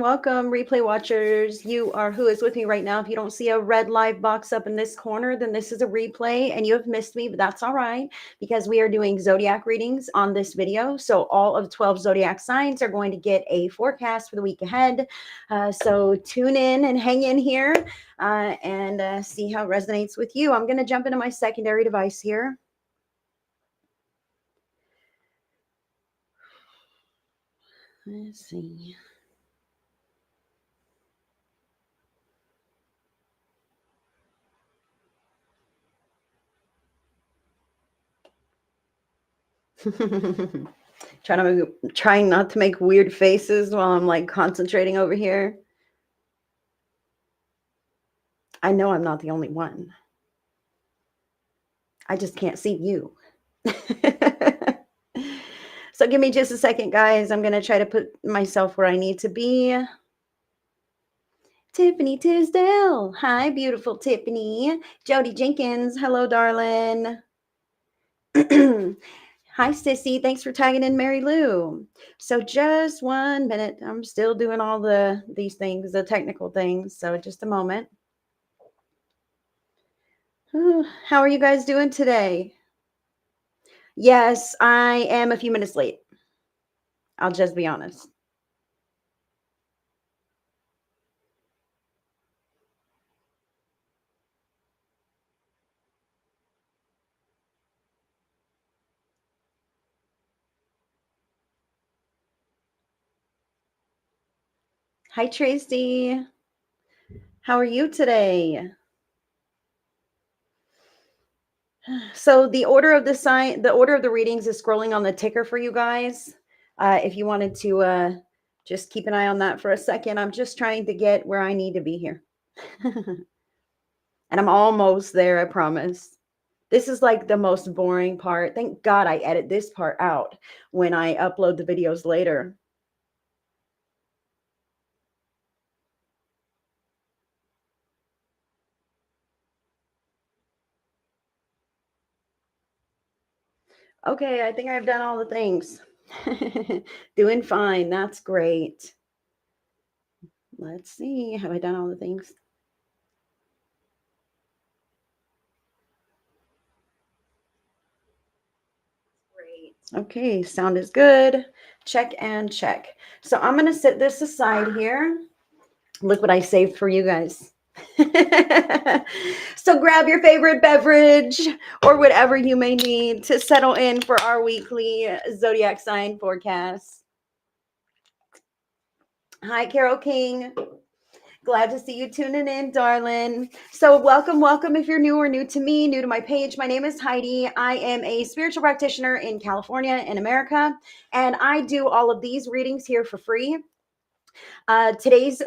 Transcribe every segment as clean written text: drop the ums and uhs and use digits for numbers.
welcome, replay watchers. You are who is with me right now. If you don't see a red live box up in this corner, then this is a replay and you have missed me, but that's all right because we are doing zodiac readings on this video. So all of 12 zodiac signs are going to get a forecast for the week ahead. So tune in and hang in here and see how it resonates with you. I'm going to jump into my secondary device here. Let's see. Trying not to make weird faces while I'm like concentrating over here. I know I'm not the only one. I just can't see you. So give me just a second, guys. I'm going to try to put myself where I need to be. Tiffany Tisdale. Hi, beautiful Tiffany. Jody Jenkins. Hello, darling. Hi, Sissy. Thanks for tagging in Mary Lou. So just 1 minute. I'm still doing all these things, the technical things. So just a moment. How are you guys doing today? Yes, I am a few minutes late. I'll just be honest. Hi, Tracy. How are you today? So the order of the order of the readings is scrolling on the ticker for you guys. If you wanted to just keep an eye on that for a second, I'm just trying to get where I need to be here. And I'm almost there, I promise. This is like the most boring part. Thank God I edit this part out when I upload the videos later. Okay, I think I've done all the things. Doing fine. That's great. Let's see. Have I done all the things? Great. Okay, sound is good. Check and check. So I'm going to set this aside here. Look what I saved for you guys. So grab your favorite beverage or whatever you may need to settle in for our weekly zodiac sign forecast. Hi, Carol King. Glad to see you tuning in, darling. So welcome if you're new or new to me, new to my page. My name is Heidi. I am a spiritual practitioner in California, in America, and I do all of these readings here for free. Today's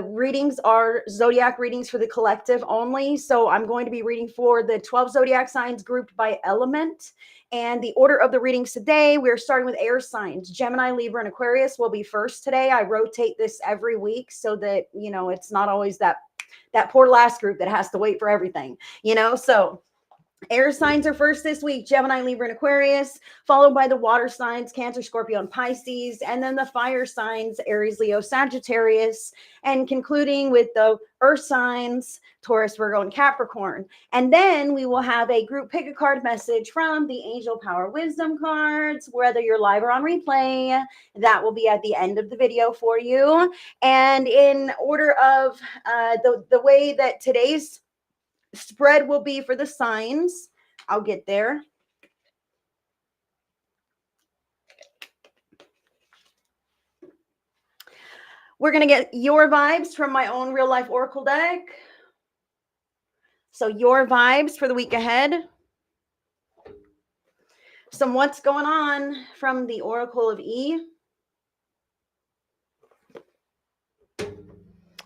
readings are zodiac readings for the collective only. So I'm going to be reading for the 12 zodiac signs grouped by element. And the order of the readings today, we're starting with air signs. Gemini, Libra, and Aquarius will be first today. I rotate this every week so that, you know, it's not always that poor last group that has to wait for everything, you know? So air signs are first this week, Gemini, Libra, and Aquarius, followed by the water signs, Cancer, Scorpio, and Pisces, and then the fire signs, Aries, Leo, Sagittarius, and concluding with the earth signs, Taurus, Virgo, and Capricorn. And then we will have a group pick a card message from the Angel Power Wisdom cards, whether you're live or on replay. That will be at the end of the video for you. And in order of the way that today's spread will be for the signs, I'll get there. We're going to get your vibes from my own real life oracle deck. So your vibes for the week ahead. Some what's going on from the Oracle of E.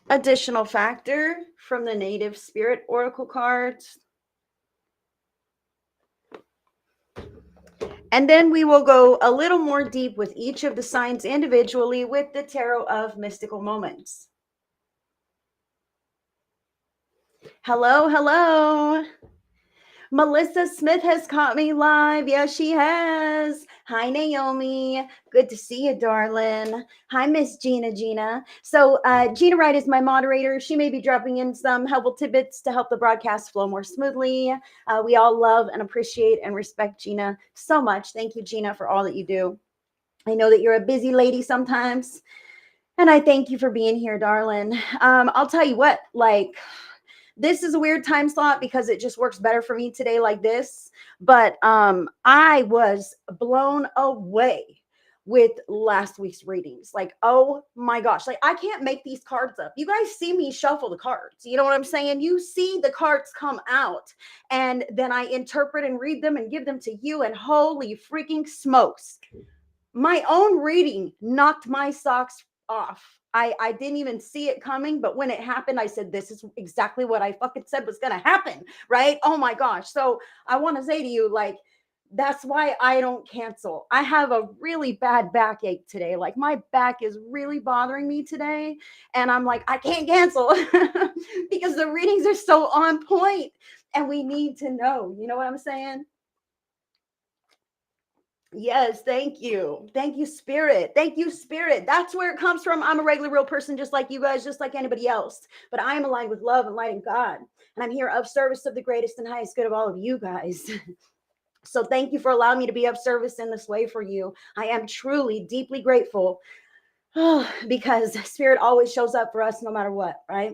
Additional factor from the Native Spirit Oracle cards. And then we will go a little more deep with each of the signs individually with the Tarot of Mystical Moments. Hello, hello. Melissa Smith has caught me live. Yes, she has. Hi, Naomi. Good to see you, darling. Hi, Miss Gina. So, Gina Wright is my moderator. She may be dropping in some helpful tidbits to help the broadcast flow more smoothly. We all love and appreciate and respect Gina so much. Thank you, Gina, for all that you do. I know that you're a busy lady sometimes, and I thank you for being here, darling. I'll tell you what, like, this is a weird time slot because it just works better for me today like this. But I was blown away with last week's readings. Like, oh my gosh, like I can't make these cards up. You guys see me shuffle the cards. You know what I'm saying? You see the cards come out and then I interpret and read them and give them to you. And holy freaking smokes, my own reading knocked my socks off. I didn't even see it coming, but when it happened, I said, this is exactly what I fucking said was going to happen, right? Oh my gosh. So I want to say to you, like, that's why I don't cancel. I have a really bad backache today. Like my back is really bothering me today. And I'm like, I can't cancel because the readings are so on point and we need to know, you know what I'm saying? Yes, thank you. Thank you, Spirit. Thank you, Spirit. That's where it comes from. I'm a regular, real person, just like you guys, just like anybody else. But I am aligned with love and light and God. And I'm here of service of the greatest and highest good of all of you guys. So thank you for allowing me to be of service in this way for you. I am truly, deeply grateful because Spirit always shows up for us no matter what, right?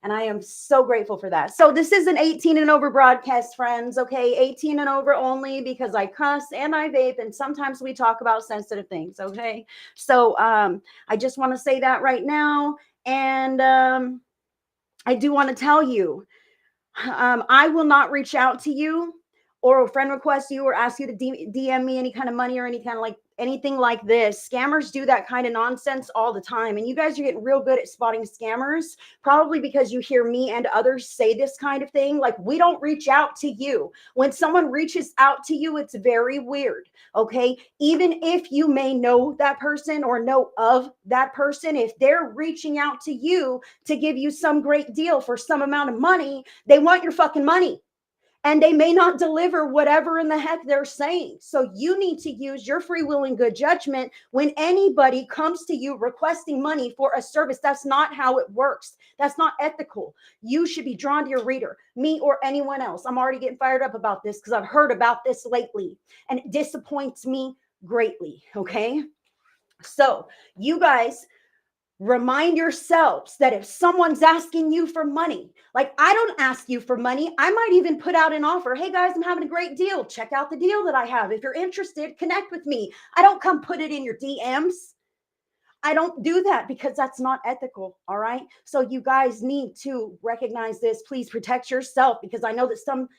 And I am so grateful for that. So this is an 18 and over broadcast, friends. Okay, 18 and over only because I cuss and I vape, and sometimes we talk about sensitive things. Okay, so I just want to say that right now, and I do want to tell you, I will not reach out to you or a friend request you or ask you to DM me any kind of money or any kind of like anything like this. Scammers do that kind of nonsense all the time. And you guys are getting real good at spotting scammers, probably because you hear me and others say this kind of thing. Like, we don't reach out to you. When someone reaches out to you, it's very weird. Okay. Even if you may know that person or know of that person, if they're reaching out to you to give you some great deal for some amount of money, they want your fucking money. And they may not deliver whatever in the heck they're saying. So you need to use your free will and good judgment when anybody comes to you requesting money for a service. That's not how it works. That's not ethical. You should be drawn to your reader, me or anyone else. I'm already getting fired up about this because I've heard about this lately and it disappoints me greatly. Okay. So you guys, remind yourselves that if someone's asking you for money, like I don't ask you for money, I might even put out an offer. Hey guys, I'm having a great deal. Check out the deal that I have. If you're interested, connect with me. I don't come put it in your DMs. I don't do that because that's not ethical. All right. So you guys need to recognize this. Please protect yourself because I know that some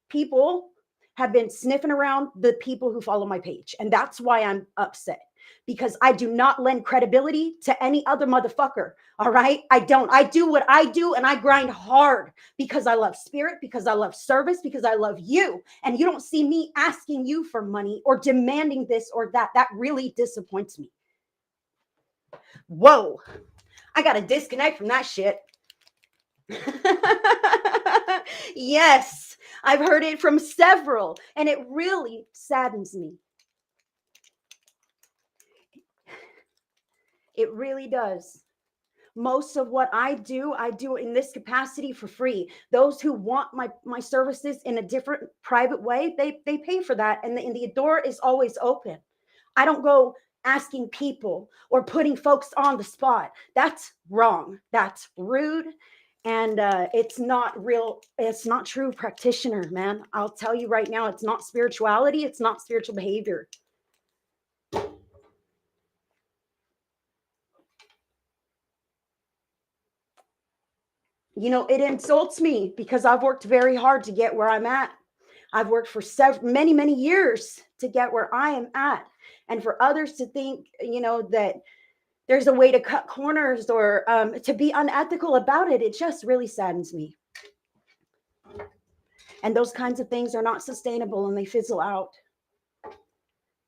people have been sniffing around the people who follow my page. And that's why I'm upset because I do not lend credibility to any other motherfucker. All right. I don't. I do what I do and I grind hard because I love spirit, because I love service, because I love you. And you don't see me asking you for money or demanding this or that. That really disappoints me. Whoa. I got to disconnect from that shit. Yes, I've heard it from several, and it really saddens me. It really does. Most of what I do in this capacity for free. Those who want my services in a different private way, they pay for that, and the door is always open. I don't go asking people or putting folks on the spot. That's wrong. That's rude. And it's not real. It's not true practitioner, man. I'll tell you right now, it's not spirituality. It's not spiritual behavior. You know, it insults me because I've worked very hard to get where I'm at. I've worked for many years to get where I am at. And for others to think, you know, that there's a way to cut corners or to be unethical about it, it just really saddens me. And those kinds of things are not sustainable and they fizzle out.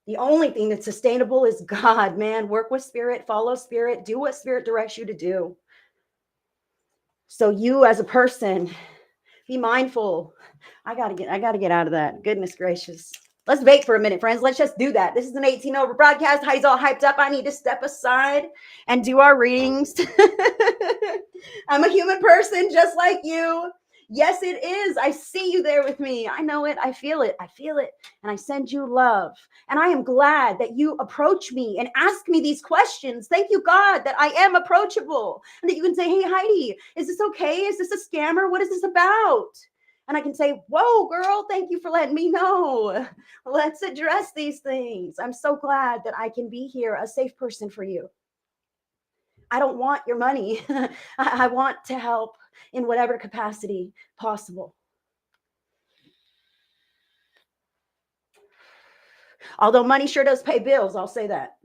The only thing that's sustainable is God, man. Work with spirit, follow spirit, do what spirit directs you to do. So you as a person, Be mindful. I gotta get out of that. Goodness gracious. Let's vape for a minute, friends. Let's just do that. This is an 18 over broadcast. Heidi's all hyped up. I need to step aside and do our readings. I'm a human person just like you. Yes, it is. I see you there with me. I know it. I feel it. I feel it. And I send you love. And I am glad that you approach me and ask me these questions. Thank you, God, that I am approachable and that you can say, hey, Heidi, is this okay? Is this a scammer? What is this about? And I can say, whoa, girl, thank you for letting me know. Let's address these things. I'm so glad that I can be here, a safe person for you. I don't want your money. I want to help in whatever capacity possible. Although money sure does pay bills, I'll say that.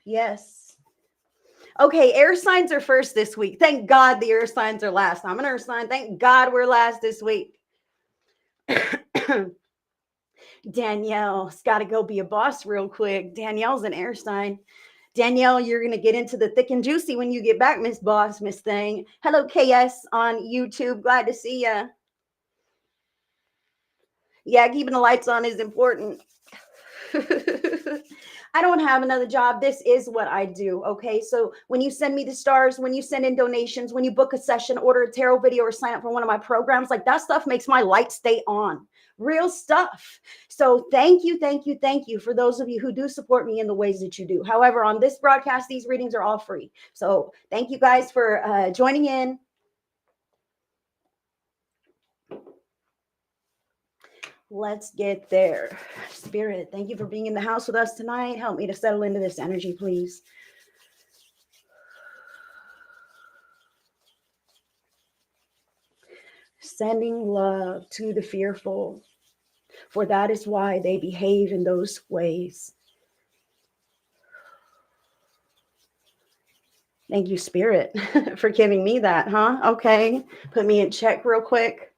Yes. Okay, air signs are first this week. Thank God the air signs are last. I'm an earth sign. Thank God we're last this week. Danielle's got to go be a boss real quick. Danielle's an air sign. Danielle, you're going to get into the thick and juicy when you get back, Miss Boss, Miss Thing. Hello, KS on YouTube. Glad to see ya. Yeah, keeping the lights on is important. I don't have another job. This is what I do. Okay. So when you send me the stars, when you send in donations, when you book a session, order a tarot video, or sign up for one of my programs, like that stuff makes my light stay on. Real stuff. So thank you, thank you, thank you for those of you who do support me in the ways that you do. However, on this broadcast, these readings are all free. So thank you guys for joining in. Let's get there. Spirit, thank you for being in the house with us tonight. Help me to settle into this energy, please. Sending love to the fearful, for that is why they behave in those ways. Thank you, Spirit, for giving me that, huh? Okay. Put me in check real quick.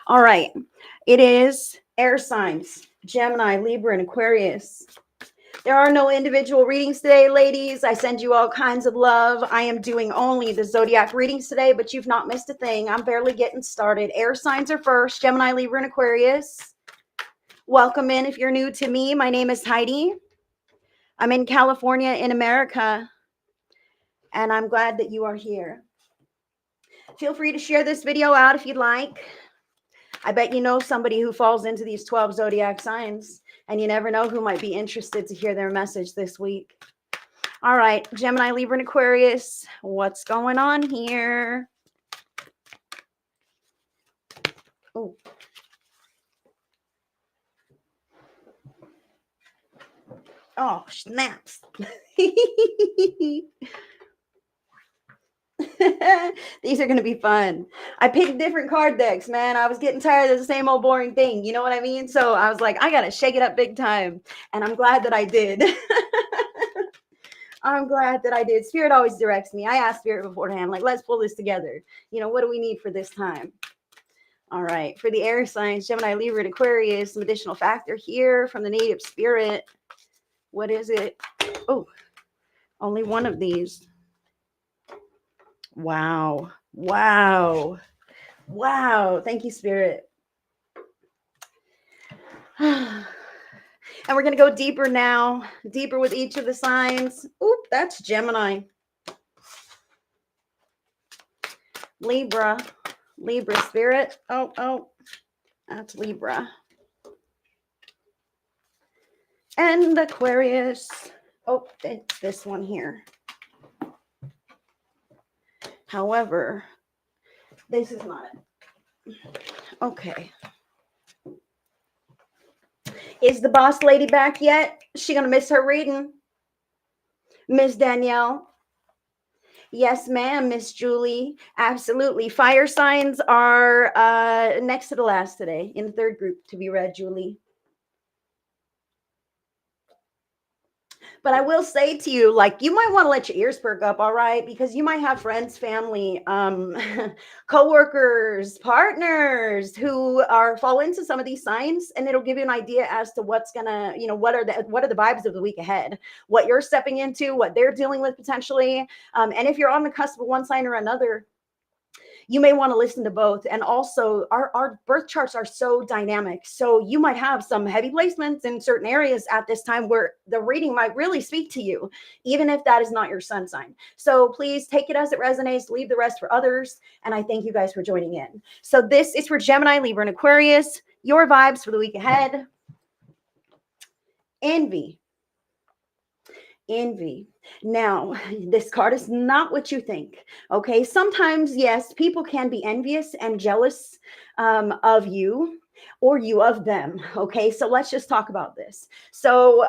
All right. It is air signs, Gemini, Libra, and Aquarius. There are no individual readings today, ladies. I send you all kinds of love. I am doing only the Zodiac readings today, but you've not missed a thing. I'm barely getting started. Air signs are first, Gemini, Libra, and Aquarius. Welcome in if you're new to me. My name is Heidi. I'm in California in America, and I'm glad that you are here. Feel free to share this video out if you'd like. I bet you know somebody who falls into these 12 Zodiac signs, and you never know who might be interested to hear their message this week. All right, Gemini, Libra, and Aquarius, what's going on here? Oh. Oh, snaps. These are going to be fun. I picked different card decks, man. I was getting tired of the same old boring thing. You know what I mean? So I was like, I got to shake it up big time. And I'm glad that I did. I'm glad that I did. Spirit always directs me. I asked Spirit beforehand, like, let's pull this together. You know, what do we need for this time? All right. For the air signs, Gemini, Libra, and Aquarius, some additional factor here from the native spirit. What is it? Oh, only one of these. Wow. Wow. Wow. Thank you, Spirit. And we're going to go deeper now, deeper with each of the signs. Oop, that's Gemini. Libra. Libra Spirit. Oh, that's Libra. And Aquarius. Oh, it's this one here. However, this is not it. Okay. Is the boss lady back yet? Is she going to miss her reading? Miss Danielle? Yes, ma'am, Miss Julie. Absolutely. Fire signs are next to the last today in the third group to be read, Julie. But I will say to you, like, you might want to let your ears perk up, all right? Because you might have friends, family, coworkers, partners who are fall into some of these signs, and it'll give you an idea as to what's gonna, what are the vibes of the week ahead, what you're stepping into, what they're dealing with potentially. And if you're on the cusp of one sign or another, you may want to listen to both. And also, our birth charts are so dynamic. So you might have some heavy placements in certain areas at this time where the reading might really speak to you, even if that is not your sun sign. So please take it as it resonates, leave the rest for others. And I thank you guys for joining in. So this is for Gemini, Libra, and Aquarius. Your vibes for the week ahead. Envy. Envy. Now, this card is not what you think. Okay. Sometimes, yes, people can be envious and jealous of you or you of them. Okay. So let's just talk about this. So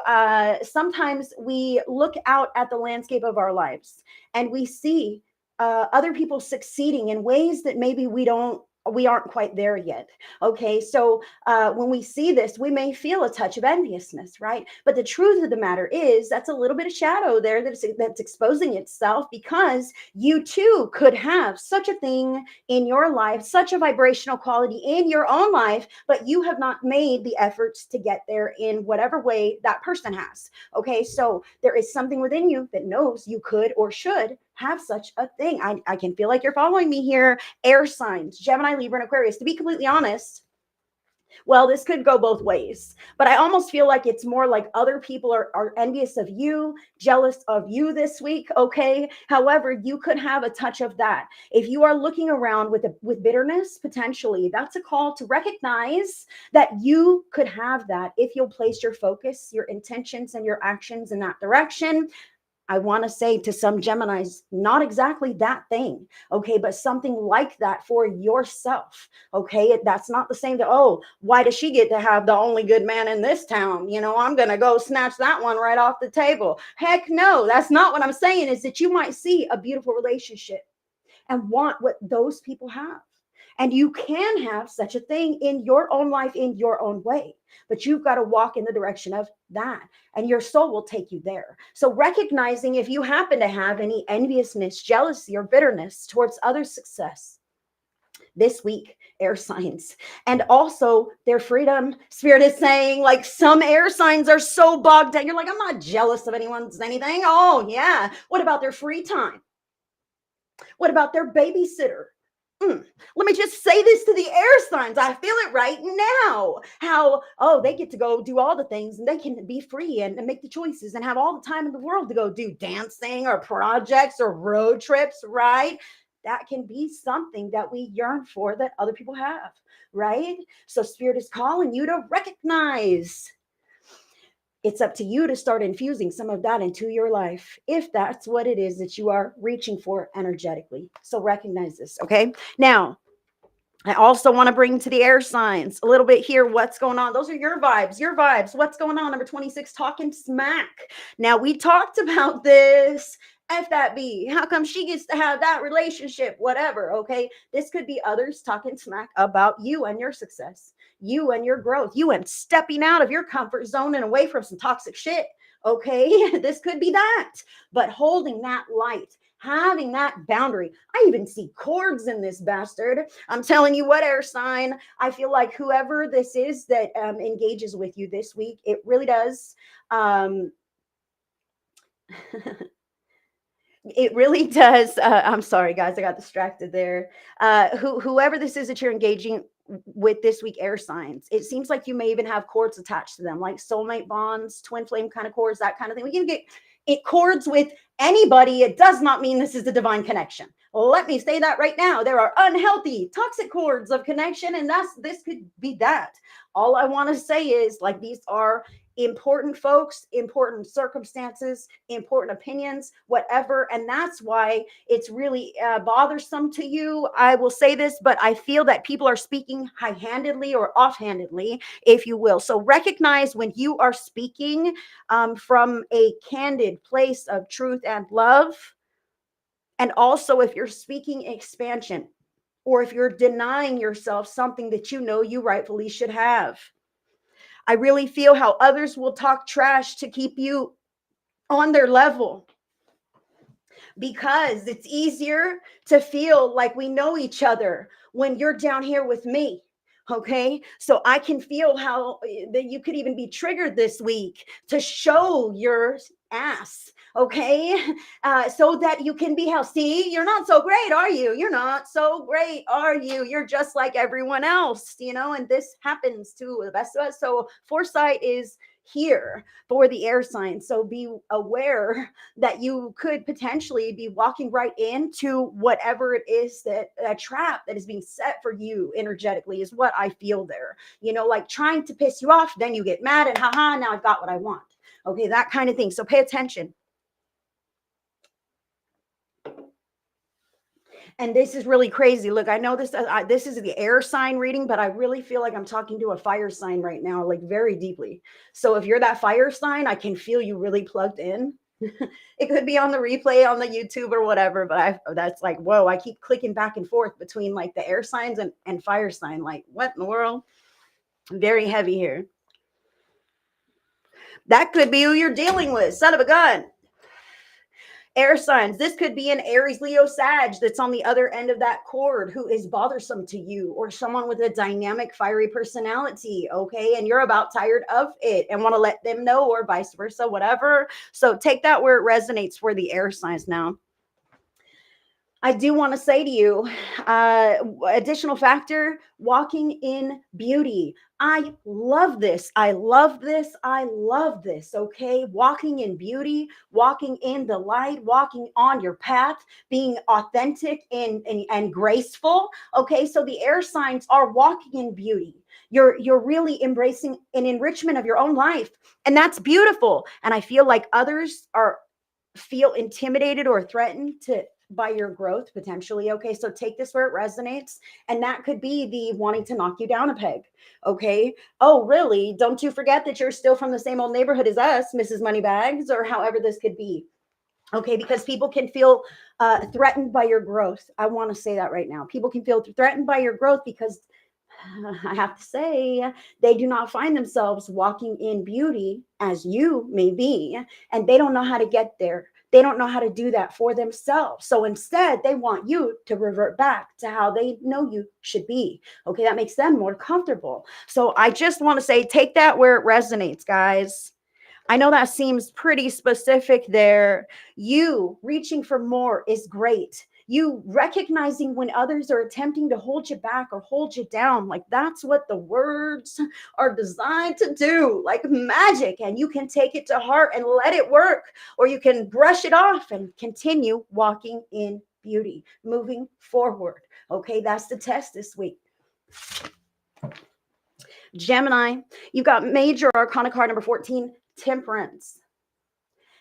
sometimes we look out at the landscape of our lives and we see other people succeeding in ways that maybe we aren't quite there yet. Okay, so when we see this, we may feel a touch of enviousness, right? But the truth of the matter is that's a little bit of shadow there that's exposing itself, because you too could have such a thing in your life, such a vibrational quality in your own life, but you have not made the efforts to get there in whatever way that person has. Okay, so there is something within you that knows you could or should have such a thing. I can feel like you're following me here. Air signs, Gemini, Libra, and Aquarius. To be completely honest, well, this could go both ways, but I almost feel like it's more like other people are envious of you, jealous of you this week. Okay. However, you could have a touch of that. If you are looking around with bitterness, potentially, that's a call to recognize that you could have that if you'll place your focus, your intentions, and your actions in that direction. I want to say to some Geminis, not exactly that thing, okay, but something like that for yourself, okay? That's not the same to, oh, why does she get to have the only good man in this town? I'm going to go snatch that one right off the table. Heck no, that's not what I'm saying. Is that you might see a beautiful relationship and want what those people have. And you can have such a thing in your own life in your own way, but you've got to walk in the direction of that, and your soul will take you there. So recognizing if you happen to have any enviousness, jealousy, or bitterness towards others' success this week, air signs, and also their freedom. Spirit is saying, like, some air signs are so bogged down. You're like, I'm not jealous of anyone's anything. Oh yeah. What about their free time? What about their babysitter? Let me just say this to the air signs. I feel it right now. How, oh, they get to go do all the things and they can be free and make the choices and have all the time in the world to go do dancing or projects or road trips, right? That can be something that we yearn for that other people have, right? So Spirit is calling you to recognize. It's up to you to start infusing some of that into your life, if that's what it is that you are reaching for energetically. So recognize this, okay? Now, I also want to bring to the air signs a little bit here. What's going on? Those are your vibes, your vibes. What's going on? Number 26, talking smack. Now, we talked about this. F that be. How come she gets to have that relationship? Whatever. Okay. This could be others talking smack about you and your success, you and your growth, you and stepping out of your comfort zone and away from some toxic shit. Okay. This could be that, but holding that light, having that boundary. I even see cords in this bastard. I'm telling you what, air sign. I feel like whoever this is that engages with you this week, it really does. It really does. I'm sorry, guys. I got distracted there. Whoever this is that you're engaging with this week, air signs, it seems like you may even have cords attached to them, like soulmate bonds, twin flame kind of cords, that kind of thing. We can get it cords with anybody. It does not mean this is a divine connection. Let me say that right now. There are unhealthy, toxic cords of connection, and this could be that. All I want to say is, like, these are important folks, important circumstances, important opinions, whatever. And that's why it's really bothersome to you. I will say this, but I feel that people are speaking high-handedly or off-handedly, if you will. So recognize when you are speaking from a candid place of truth and love. And also if you're speaking expansion, or if you're denying yourself something that you know you rightfully should have. I really feel how others will talk trash to keep you on their level, because it's easier to feel like we know each other when you're down here with me. Okay, so I can feel how that you could even be triggered this week to show your ass. Okay, so that you can be healthy. You're not so great, are you? You're not so great, are you? You're just like everyone else, and this happens to the best of us. So foresight is here for the air signs. So be aware that you could potentially be walking right into whatever it is, that a trap that is being set for you energetically is what I feel there. Like trying to piss you off, then you get mad and haha, now I've got what I want. Okay, that kind of thing. So pay attention. And this is really crazy. Look, I know this is the air sign reading, but I really feel like I'm talking to a fire sign right now, like very deeply. So if you're that fire sign, I can feel you really plugged in. It could be on the replay on the YouTube or whatever, but that's like, whoa, I keep clicking back and forth between like the air signs and fire sign. Like, what in the world? Very heavy here. That could be who you're dealing with. Son of a gun. Air signs. This could be an Aries, Leo, Sag that's on the other end of that cord who is bothersome to you, or someone with a dynamic, fiery personality. Okay. And you're about tired of it and want to let them know, or vice versa, whatever. So take that where it resonates for the air signs now. I do want to say to you, additional factor, walking in beauty. I love this. I love this. I love this. Okay. Walking in beauty, walking in the light, walking on your path, being authentic and graceful. Okay. So the air signs are walking in beauty. You're really embracing an enrichment of your own life. And that's beautiful. And I feel like others feel intimidated or threatened by your growth potentially. Okay, so take this where it resonates, and that could be the wanting to knock you down a peg. Okay, oh really, don't you forget that you're still from the same old neighborhood as us, Mrs. Moneybags, or however this could be. Okay, because people can feel threatened by your growth. I want to say that right now. People can feel threatened by your growth because I have to say, they do not find themselves walking in beauty as you may be, and they don't know how to get there. They don't know how to do that for themselves. So instead, they want you to revert back to how they know you should be. Okay, that makes them more comfortable. So I just want to say, take that where it resonates, guys. I know that seems pretty specific there. You reaching for more is great. You recognizing when others are attempting to hold you back or hold you down, like that's what the words are designed to do, like magic. And you can take it to heart and let it work, or you can brush it off and continue walking in beauty, moving forward. Okay, that's the test this week. Gemini, you've got major arcana card number 14, Temperance.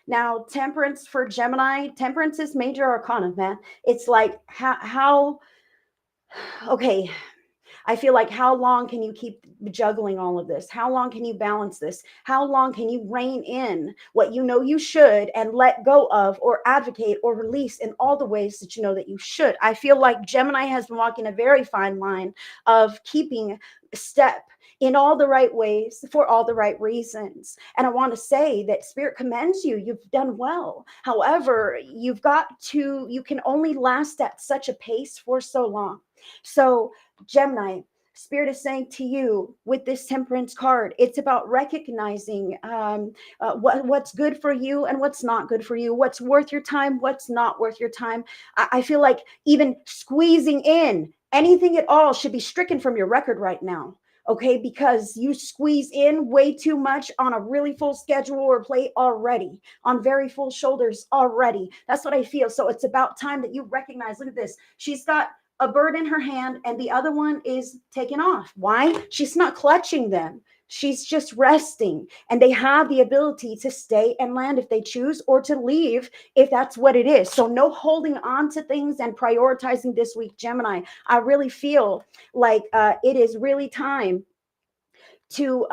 Now, temperance for Gemini, temperance is major arcana, man. It's like how okay, I feel like, how long can you keep juggling all of this? How long can you balance this? How long can you rein in what you know you should and let go of, or advocate or release in all the ways that you know that you should? I feel like Gemini has been walking a very fine line of keeping step in all the right ways for all the right reasons. And I want to say that Spirit commends you. You've done well. However, you can only last at such a pace for so long. So Gemini, Spirit is saying to you with this Temperance card, it's about recognizing what's good for you and what's not good for you, what's worth your time, what's not worth your time. I feel like even squeezing in anything at all should be stricken from your record right now. Okay, because you squeeze in way too much on a really full schedule or plate already, on very full shoulders already. That's what I feel. So it's about time that you recognize, look at this. She's got a bird in her hand and the other one is taken off. Why? She's not clutching them. She's just resting, and they have the ability to stay and land if they choose, or to leave if that's what it is. So no holding on to things and prioritizing this week, Gemini. I really feel like it is really time to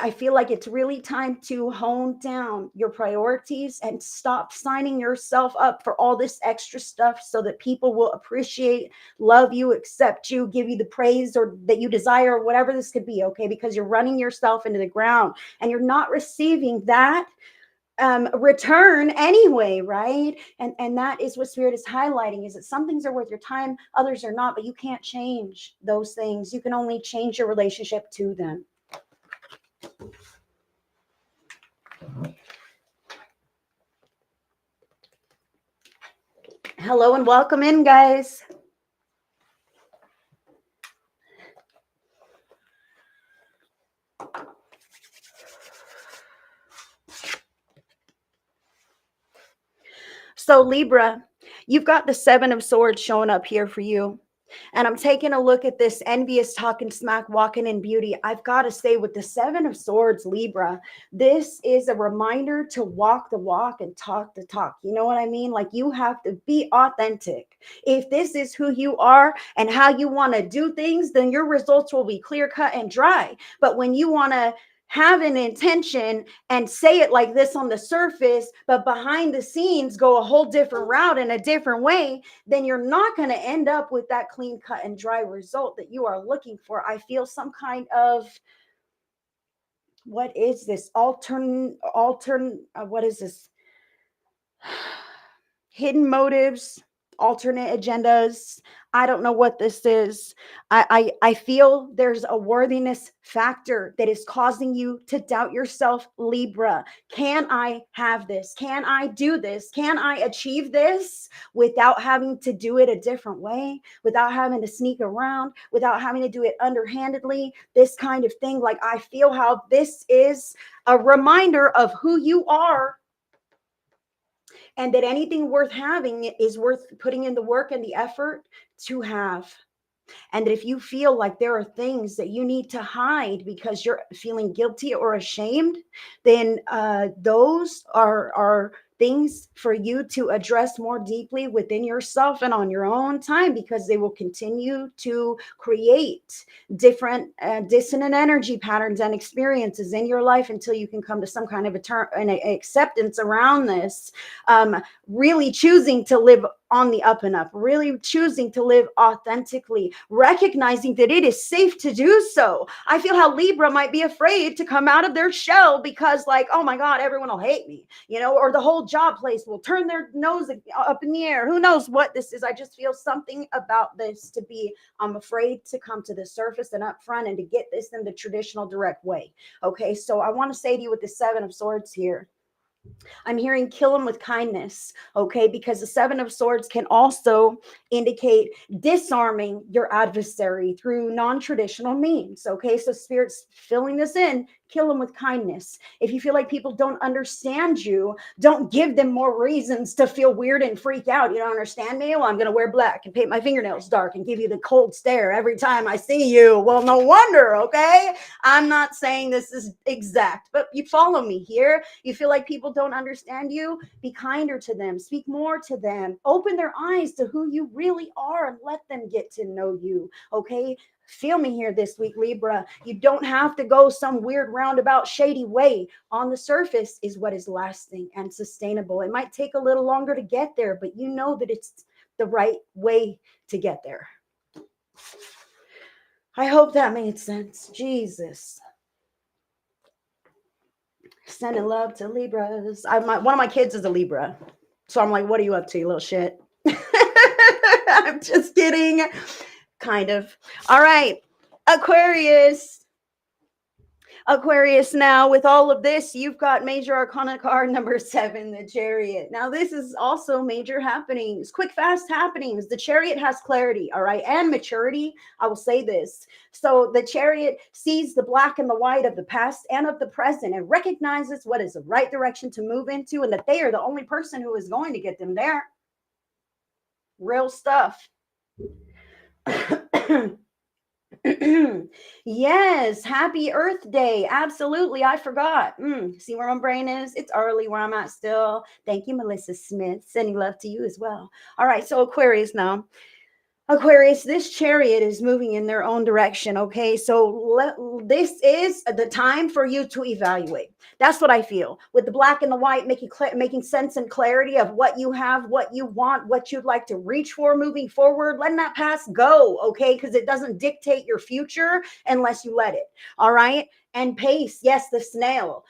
I feel like it's really time to hone down your priorities and stop signing yourself up for all this extra stuff so that people will appreciate, love you, accept you, give you the praise or that you desire, or whatever this could be. Okay, because you're running yourself into the ground and you're not receiving that return anyway, right? And that is what Spirit is highlighting, is that some things are worth your time, others are not, but you can't change those things. You can only change your relationship to them. Hello and welcome in, guys. So Libra, you've got the Seven of Swords showing up here for you. And I'm taking a look at this envious talking smack, walking in beauty. I've got to say, with the Seven of Swords, Libra, this is a reminder to walk the walk and talk the talk. You know what I mean? Like, you have to be authentic. If this is who you are and how you want to do things, then your results will be clear cut and dry. But when you want to have an intention and say it like this on the surface, but behind the scenes go a whole different route in a different way, then you're not going to end up with that clean cut and dry result that you are looking for. I feel some kind of, what is this? What is this? Hidden motives, alternate agendas. I don't know what this is. I feel there's a worthiness factor that is causing you to doubt yourself, Libra. Can I have this? Can I do this? Can I achieve this without having to do it a different way, without having to sneak around, without having to do it underhandedly? This kind of thing. Like, I feel how this is a reminder of who you are, and that anything worth having is worth putting in the work and the effort to have. And that if you feel like there are things that you need to hide because you're feeling guilty or ashamed, then those are things for you to address more deeply within yourself and on your own time, because they will continue to create different dissonant energy patterns and experiences in your life until you can come to some kind of an acceptance around this. Really choosing to live on the up and up, really choosing to live authentically, recognizing that it is safe to do so. I feel how Libra might be afraid to come out of their shell because, like, oh my God, everyone will hate me, or the whole job place will turn their nose up in the air. Who knows what this is? I just feel something about this to be, I'm afraid to come to the surface and up front and to get this in the traditional direct way. Okay, so I want to say to you with the Seven of Swords here, I'm hearing kill them with kindness, okay? Because the Seven of Swords can also indicate disarming your adversary through non-traditional means, okay? So Spirit's filling this in, kill them with kindness. If you feel like people don't understand you, don't give them more reasons to feel weird and freak out. You don't understand me? Well, I'm going to wear black and paint my fingernails dark and give you the cold stare every time I see you. Well, no wonder, okay? I'm not saying this is exact, but you follow me here. You feel like people don't understand you, be kinder to them, speak more to them, open their eyes to who you really are and let them get to know you, okay? Feel me here this week, Libra. You don't have to go some weird roundabout shady way. On the surface is what is lasting and sustainable. It might take a little longer to get there, but you know that it's the right way to get there. I hope that made sense. Jesus. Sending love to Libras. One of my kids is a Libra. So I'm like, what are you up to, you little shit? I'm just kidding. Kind of. All right. Aquarius. Now, with all of this, you've got major arcana card number 7, the Chariot. Now, this is also major happenings, quick, fast happenings. The Chariot has clarity, all right, and maturity. I will say this. So the Chariot sees the black and the white of the past and of the present and recognizes what is the right direction to move into, and that they are the only person who is going to get them there. Real stuff. Yes, happy Earth Day. Absolutely. I forgot. See where my brain is? It's early where I'm at still. Thank you, Melissa Smith. Sending love to you as well. All right, so Aquarius now. Aquarius, this Chariot is moving in their own direction, okay? So this is the time for you to evaluate. That's what I feel. With the black and the white, making sense and clarity of what you have, what you want, what you'd like to reach for moving forward, letting that past go, okay? Because it doesn't dictate your future unless you let it, all right? And pace, yes, the snail.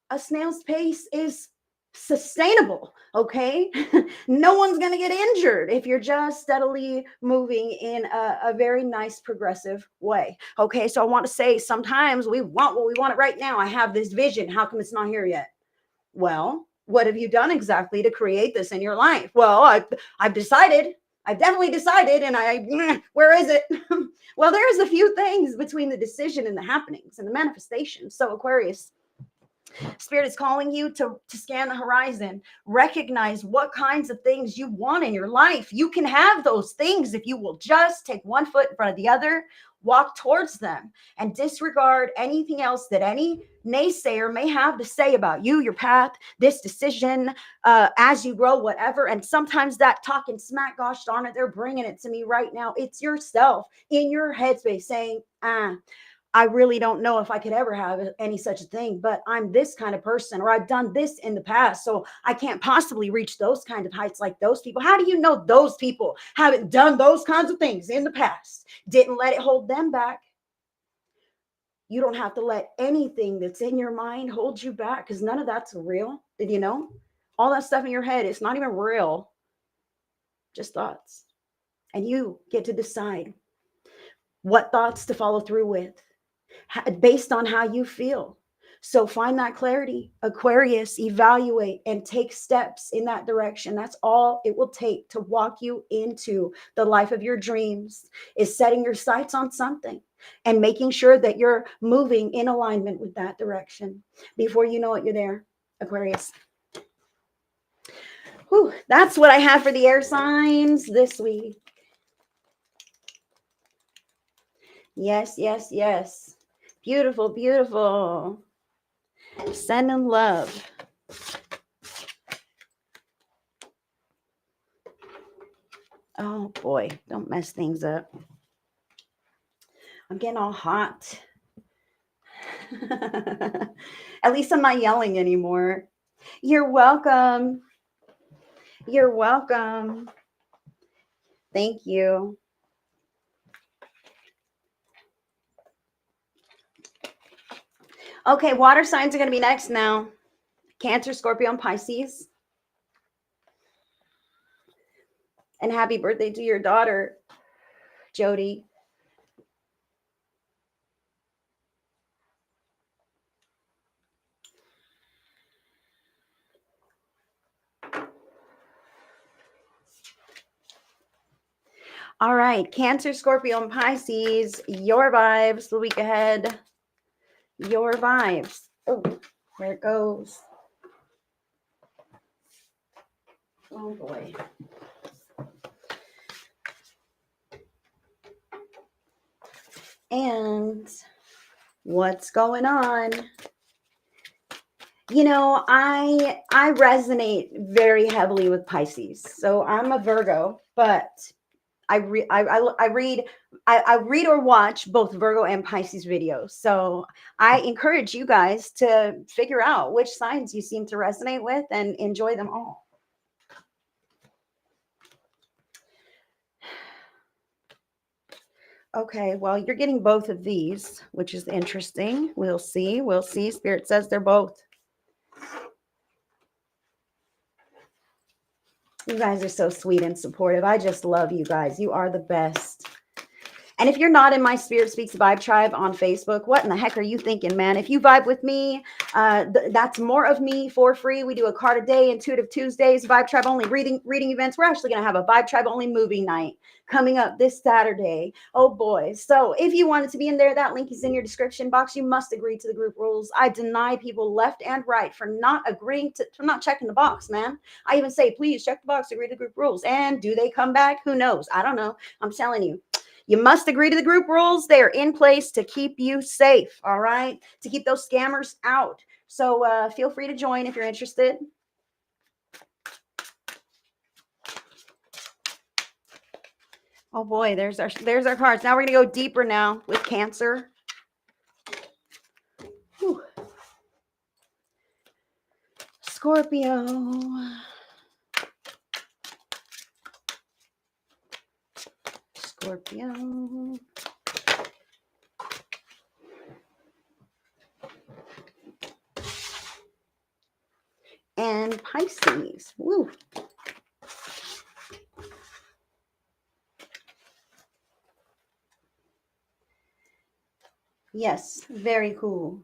A snail's pace is sustainable, okay? No one's going to get injured if you're just steadily moving in a very nice progressive way, okay? So I want to say sometimes we want what we want it right now. I have this vision. How come it's not here yet? Well, what have you done exactly to create this in your life? Well, I've decided. I've definitely decided, and where is it? Well, there's a few things between the decision and the happenings and the manifestation. So Aquarius, Spirit is calling you to scan the horizon, recognize what kinds of things you want in your life. You can have those things if you will just take one foot in front of the other, walk towards them, and disregard anything else that any naysayer may have to say about you, your path, this decision, as you grow, whatever. And sometimes that talking smack, gosh darn it, they're bringing it to me right now. It's yourself in your headspace saying, I really don't know if I could ever have any such a thing, but I'm this kind of person, or I've done this in the past, so I can't possibly reach those kind of heights like those people. How do you know those people haven't done those kinds of things in the past? Didn't let it hold them back. You don't have to let anything that's in your mind hold you back, because none of that's real. Did you know? All that stuff in your head, it's not even real. Just thoughts. And you get to decide what thoughts to follow through with, based on how you feel. So find that clarity, Aquarius, evaluate and take steps in that direction. That's all it will take to walk you into the life of your dreams, is setting your sights on something and making sure that you're moving in alignment with that direction. Before you know it, you're there, Aquarius. Whew, that's what I have for the air signs this week. Yes, yes, yes. Beautiful, beautiful. Sending love. Oh boy, don't mess things up. I'm getting all hot. At least I'm not yelling anymore. You're welcome. You're welcome. Thank you. Okay, water signs are going to be next now. Cancer, Scorpio, and Pisces. And happy birthday to your daughter, Jody. All right, Cancer, Scorpio, and Pisces, your vibes the week ahead. Your vibes. Oh, there it goes. Oh boy. And what's going on? You know, I resonate very heavily with Pisces. So I'm a Virgo, but I read or watch both Virgo and Pisces videos. So I encourage you guys to figure out which signs you seem to resonate with and enjoy them all. Okay, well, you're getting both of these, which is interesting. We'll see. We'll see. Spirit says they're both. You guys are so sweet and supportive. I just love you guys. You are the best. And if you're not in my Spirit Speaks Vibe Tribe on Facebook, what in the heck are you thinking, man? If you vibe with me, that's more of me for free. We do a card a day, Intuitive Tuesdays, Vibe Tribe only reading events. We're actually going to have a Vibe Tribe only movie night coming up this Saturday. Oh boy. So if you wanted to be in there, that link is in your description box. You must agree to the group rules. I deny people left and right for not agreeing for not checking the box, man. I even say, please check the box, agree to the group rules. And do they come back? Who knows? I don't know. I'm telling you. You must agree to the group rules. They are in place to keep you safe, all right? To keep those scammers out. So feel free to join if you're interested. Oh boy, there's our cards. Now we're going to go deeper now with Cancer. Whew. Scorpio. Scorpio. and Pisces. Woo. Yes, very cool.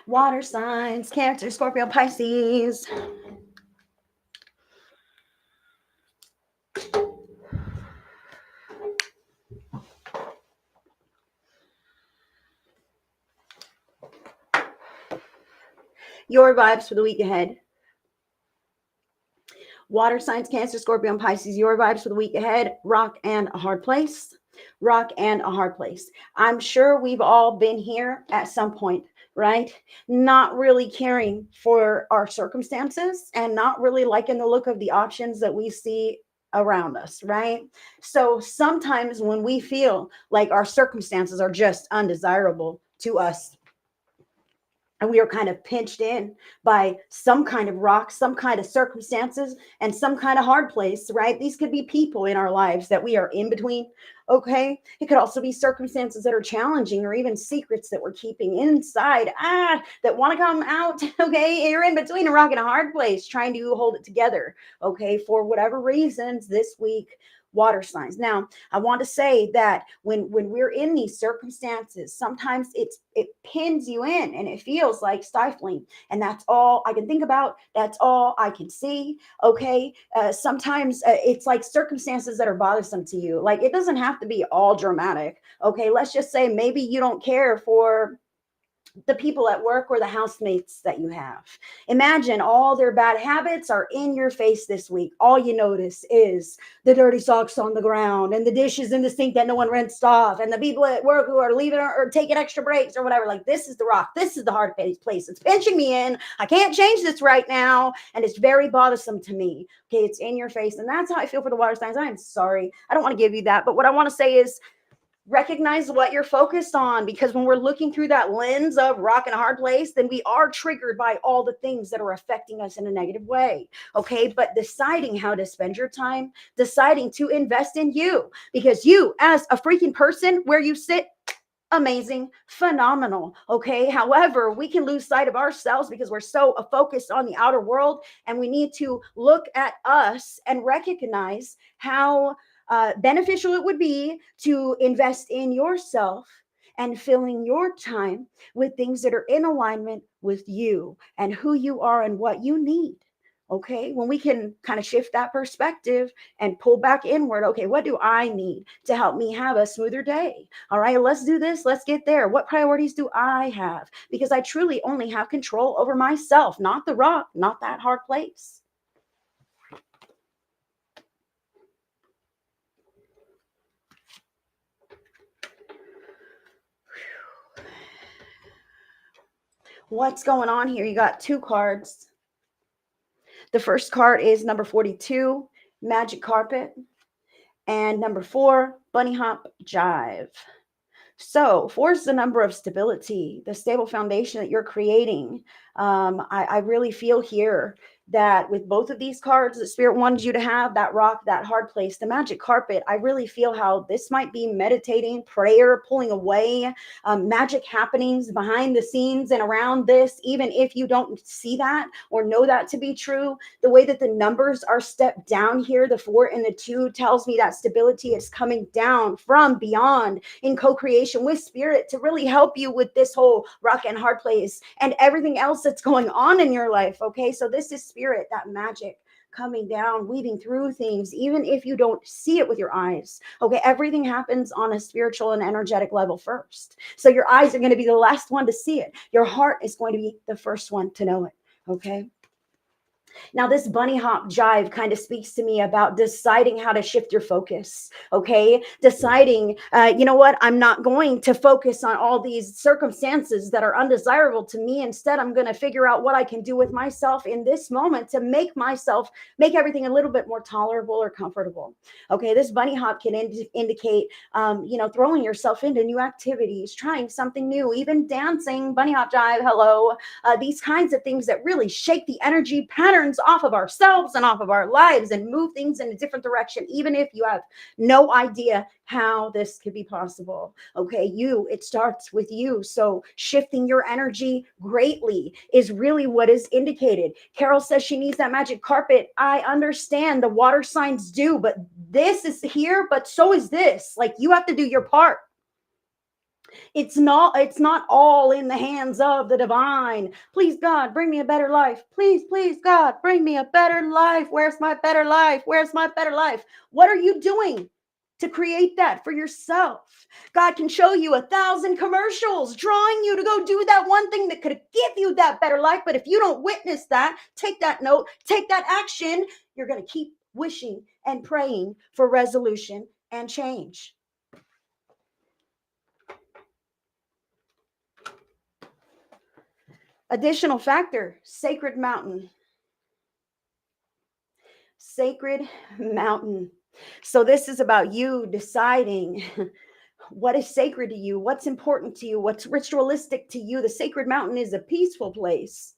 Water signs, Cancer, Scorpio, Pisces. Your vibes for the week ahead. Water signs, Cancer, Scorpio, and Pisces. Your vibes for the week ahead. Rock and a hard place. Rock and a hard place. I'm sure we've all been here at some point, right? Not really caring for our circumstances and not really liking the look of the options that we see around us, right? So sometimes when we feel like our circumstances are just undesirable to us, and we are kind of pinched in by some kind of rock, some kind of circumstances, and some kind of hard place, right? These could be people in our lives that we are in between. Okay. It could also be circumstances that are challenging or even secrets that we're keeping inside, that want to come out. Okay. You're in between a rock and a hard place trying to hold it together. Okay. For whatever reasons this week, water signs. Now, I want to say that when we're in these circumstances, sometimes it pins you in and it feels like stifling. And that's all I can think about. That's all I can see. Okay. Sometimes it's like circumstances that are bothersome to you. Like it doesn't have to be all dramatic. Okay. Let's just say maybe you don't care for the people at work or the housemates that you have. Imagine all their bad habits are in your face this week. All you notice is the dirty socks on the ground and the dishes in the sink that no one rinsed off and the people at work who are leaving or taking extra breaks or whatever. Like, this is the rock. This is the hard place. It's pinching me in. I can't change this right now. And it's very bothersome to me. Okay, it's in your face. And that's how I feel for the water signs. I am sorry. I don't want to give you that. But what I want to say is, recognize what you're focused on, because when we're looking through that lens of rock and a hard place, then we are triggered by all the things that are affecting us in a negative way. Okay. But deciding how to spend your time, deciding to invest in you, because you as a freaking person, where you sit, amazing, phenomenal. Okay. However, we can lose sight of ourselves because we're so focused on the outer world, and we need to look at us and recognize how beneficial it would be to invest in yourself and filling your time with things that are in alignment with you and who you are and what you need. Okay, when we can kind of shift that perspective and pull back inward, okay, what do I need to help me have a smoother day? All right, let's do this. Let's get there. What priorities do I have? Because I truly only have control over myself, not the rock, not that hard place. What's going on here? You got two cards. The first card is number 42, Magic Carpet, and number 4, Bunny Hop Jive. So 4 is the number of stability, the stable foundation that you're creating. I really feel here that with both of these cards that Spirit wanted you to have, that rock, that hard place, the magic carpet, I really feel how this might be meditating, prayer, pulling away, magic happenings behind the scenes and around this. Even if you don't see that or know that to be true, the way that the numbers are stepped down here, the 4 and the 2, tells me that stability is coming down from beyond in co-creation with Spirit to really help you with this whole rock and hard place and everything else that's going on in your life. Okay, so this is Spirit, that magic coming down, weaving through things, even if you don't see it with your eyes. Okay, everything happens on a spiritual and energetic level first. So your eyes are going to be the last one to see it. Your heart is going to be the first one to know it. Okay. Now, this bunny hop jive kind of speaks to me about deciding how to shift your focus. Okay. Deciding, you know what? I'm not going to focus on all these circumstances that are undesirable to me. Instead, I'm going to figure out what I can do with myself in this moment to make everything a little bit more tolerable or comfortable. Okay. This bunny hop can indicate, throwing yourself into new activities, trying something new, even dancing, bunny hop jive, hello. These kinds of things that really shake the energy patterns patterns off of ourselves and off of our lives and move things in a different direction, even if you have no idea how this could be possible. Okay, it starts with you. So shifting your energy greatly is really what is indicated. Carol says she needs that magic carpet. I understand the water signs do, but this is here, but so is this. Like, you have to do your part. It's not all in the hands of the divine. Please, God, bring me a better life. Please, God, bring me a better life. Where's my better life? Where's my better life? What are you doing to create that for yourself? God can show you 1,000 commercials drawing you to go do that one thing that could give you that better life. But if you don't witness that, take that note, take that action, you're going to keep wishing and praying for resolution and change. Additional factor, sacred mountain. Sacred mountain. So this is about you deciding what is sacred to you, what's important to you, what's ritualistic to you. The sacred mountain is a peaceful place,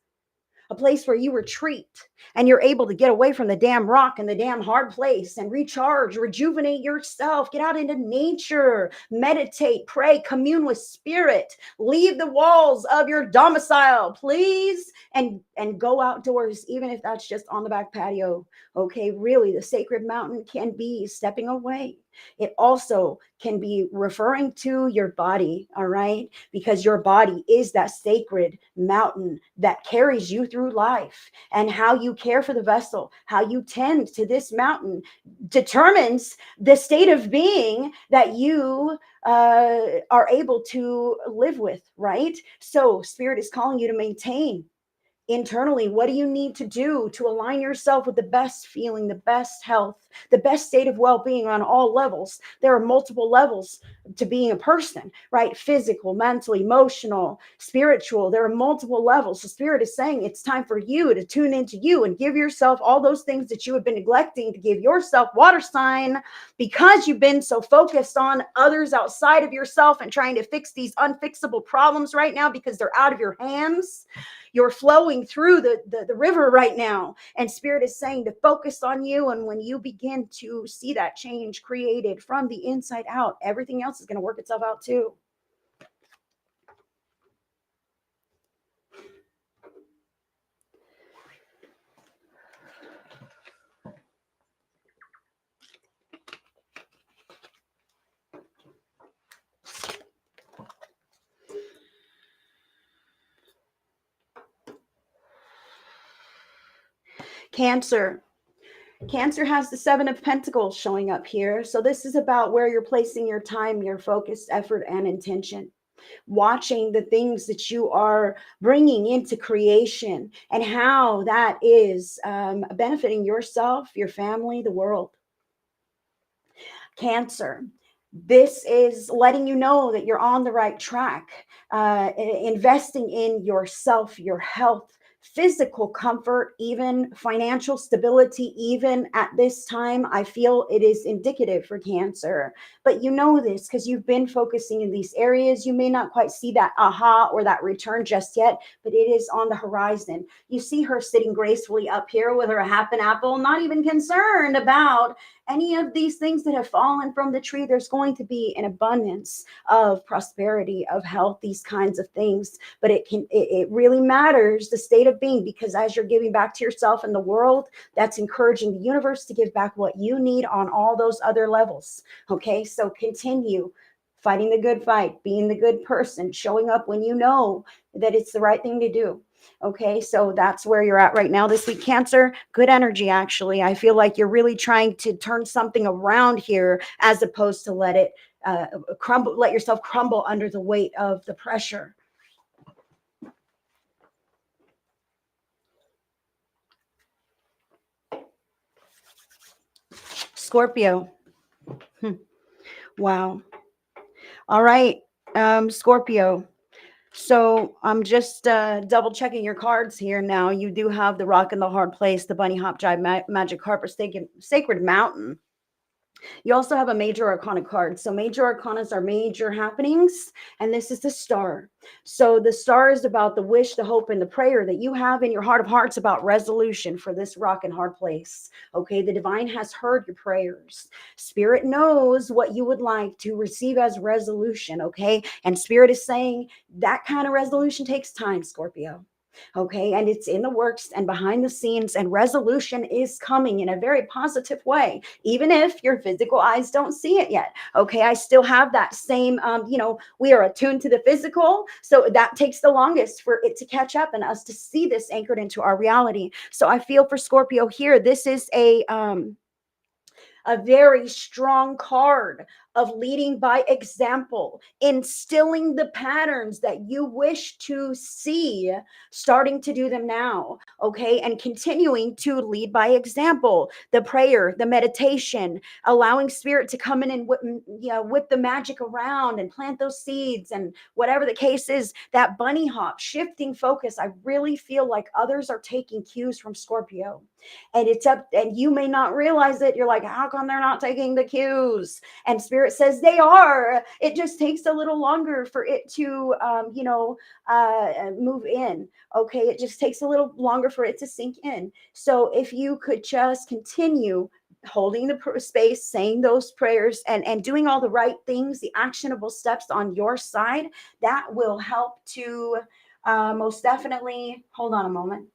a place where you retreat and you're able to get away from the damn rock and the damn hard place and recharge, rejuvenate yourself, get out into nature, meditate, pray, commune with spirit, leave the walls of your domicile, please, and go outdoors, even if that's just on the back patio. Okay, really, the sacred mountain can be stepping away. It also can be referring to your body, all right? Because your body is that sacred mountain that carries you through life. And how you care for the vessel, how you tend to this mountain determines the state of being that you are able to live with, right? So Spirit is calling you to maintain internally. What do you need to do to align yourself with the best feeling, the best health, the best state of well-being on all levels? There are multiple levels to being a person, right? Physical, mental, emotional, spiritual. There are multiple levels. So Spirit is saying it's time for you to tune into you and give yourself all those things that you have been neglecting to give yourself. Water sign, because you've been so focused on others outside of yourself and trying to fix these unfixable problems right now because they're out of your hands. You're flowing through the river right now. And Spirit is saying to focus on you. And when you begin to see that change created from the inside out, everything else is going to work itself out too. Cancer. Cancer has the Seven of Pentacles showing up here. So this is about where you're placing your time, your focused effort and intention. Watching the things that you are bringing into creation and how that is benefiting yourself, your family, the world. Cancer. This is letting you know that you're on the right track, investing in yourself, your health, physical comfort, even financial stability. Even at this time, I feel it is indicative for Cancer. But you know this because you've been focusing in these areas. You may not quite see that aha or that return just yet, but it is on the horizon. You see her sitting gracefully up here with her happen apple, not even concerned about any of these things that have fallen from the tree. There's going to be an abundance of prosperity, of health, these kinds of things. But it really matters the state of being, because as you're giving back to yourself and the world, that's encouraging the universe to give back what you need on all those other levels. Okay, so continue fighting the good fight, being the good person, showing up when you know that it's the right thing to do. Okay, so that's where you're at right now this week, Cancer. Good energy, actually. I feel like you're really trying to turn something around here, as opposed to let it crumble, let yourself crumble under the weight of the pressure. Scorpio. Wow. All right, Scorpio. So I'm just double checking your cards here now. You do have the rock in the hard place, the bunny hop jive, magic carpet, sacred mountain. You also have a major arcana card. So major arcanas are major happenings, and this is the star. So the star is about the wish, the hope, and the prayer that you have in your heart of hearts about resolution for this rock and hard place. Okay, the divine has heard your prayers. Spirit knows what you would like to receive as resolution. Okay, and Spirit is saying that kind of resolution takes time, Scorpio. Okay, and it's in the works and behind the scenes, and resolution is coming in a very positive way, even if your physical eyes don't see it yet. Okay, I still have that same, we are attuned to the physical, so that takes the longest for it to catch up and us to see this anchored into our reality. So I feel for Scorpio here, this is a very strong card of leading by example, instilling the patterns that you wish to see, starting to do them now, okay? And continuing to lead by example, the prayer, the meditation, allowing Spirit to come in and whip the magic around and plant those seeds, and whatever the case is, that bunny hop, shifting focus. I really feel like others are taking cues from Scorpio, and it's up, and you may not realize it. You're like, how come they're not taking the cues? And Spirit says they are. It just takes a little longer for it to move in. Okay, it just takes a little longer for it to sink in. So if you could just continue holding the space, saying those prayers, and doing all the right things, the actionable steps on your side, that will help to most definitely. Hold on a moment.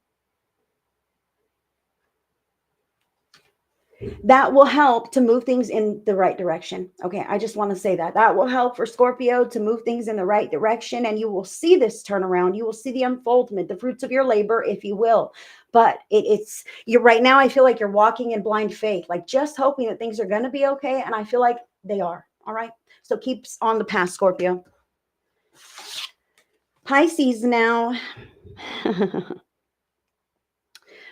That will help to move things in the right direction. Okay, I just want to say that that will help for Scorpio to move things in the right direction, and you will see this turnaround. You will see the unfoldment, the fruits of your labor, if you will. But it's you're right now. I feel like you're walking in blind faith, like just hoping that things are going to be okay, and I feel like they are. All right, so keep on the path, Scorpio. Pisces now.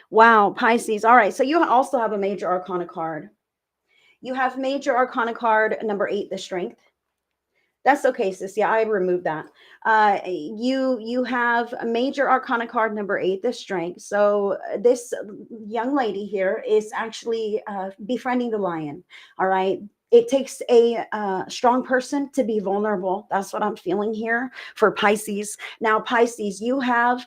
Wow, Pisces. All right, so you also have a major arcana card. You have major arcana card number 8, the strength. That's okay, sis. Yeah, I removed that. You have a major arcana card number 8, the strength. So this young lady here is actually befriending the lion. All right. It takes a strong person to be vulnerable. That's what I'm feeling here for Pisces. Now, Pisces, you have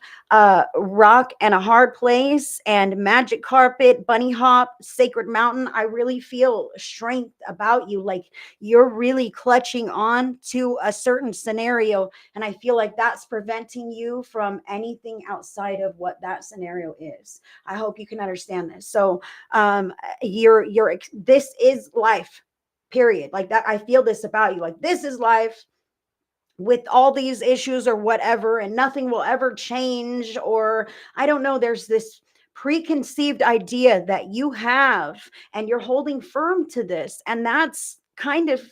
rock and a hard place and magic carpet, bunny hop, sacred mountain. I really feel strength about you. Like you're really clutching on to a certain scenario, and I feel like that's preventing you from anything outside of what that scenario is. I hope you can understand this. So you're this is life, period. Like that, I feel this about you. Like this is life with all these issues or whatever, and nothing will ever change, or I don't know, there's this preconceived idea that you have, and you're holding firm to this, and that's kind of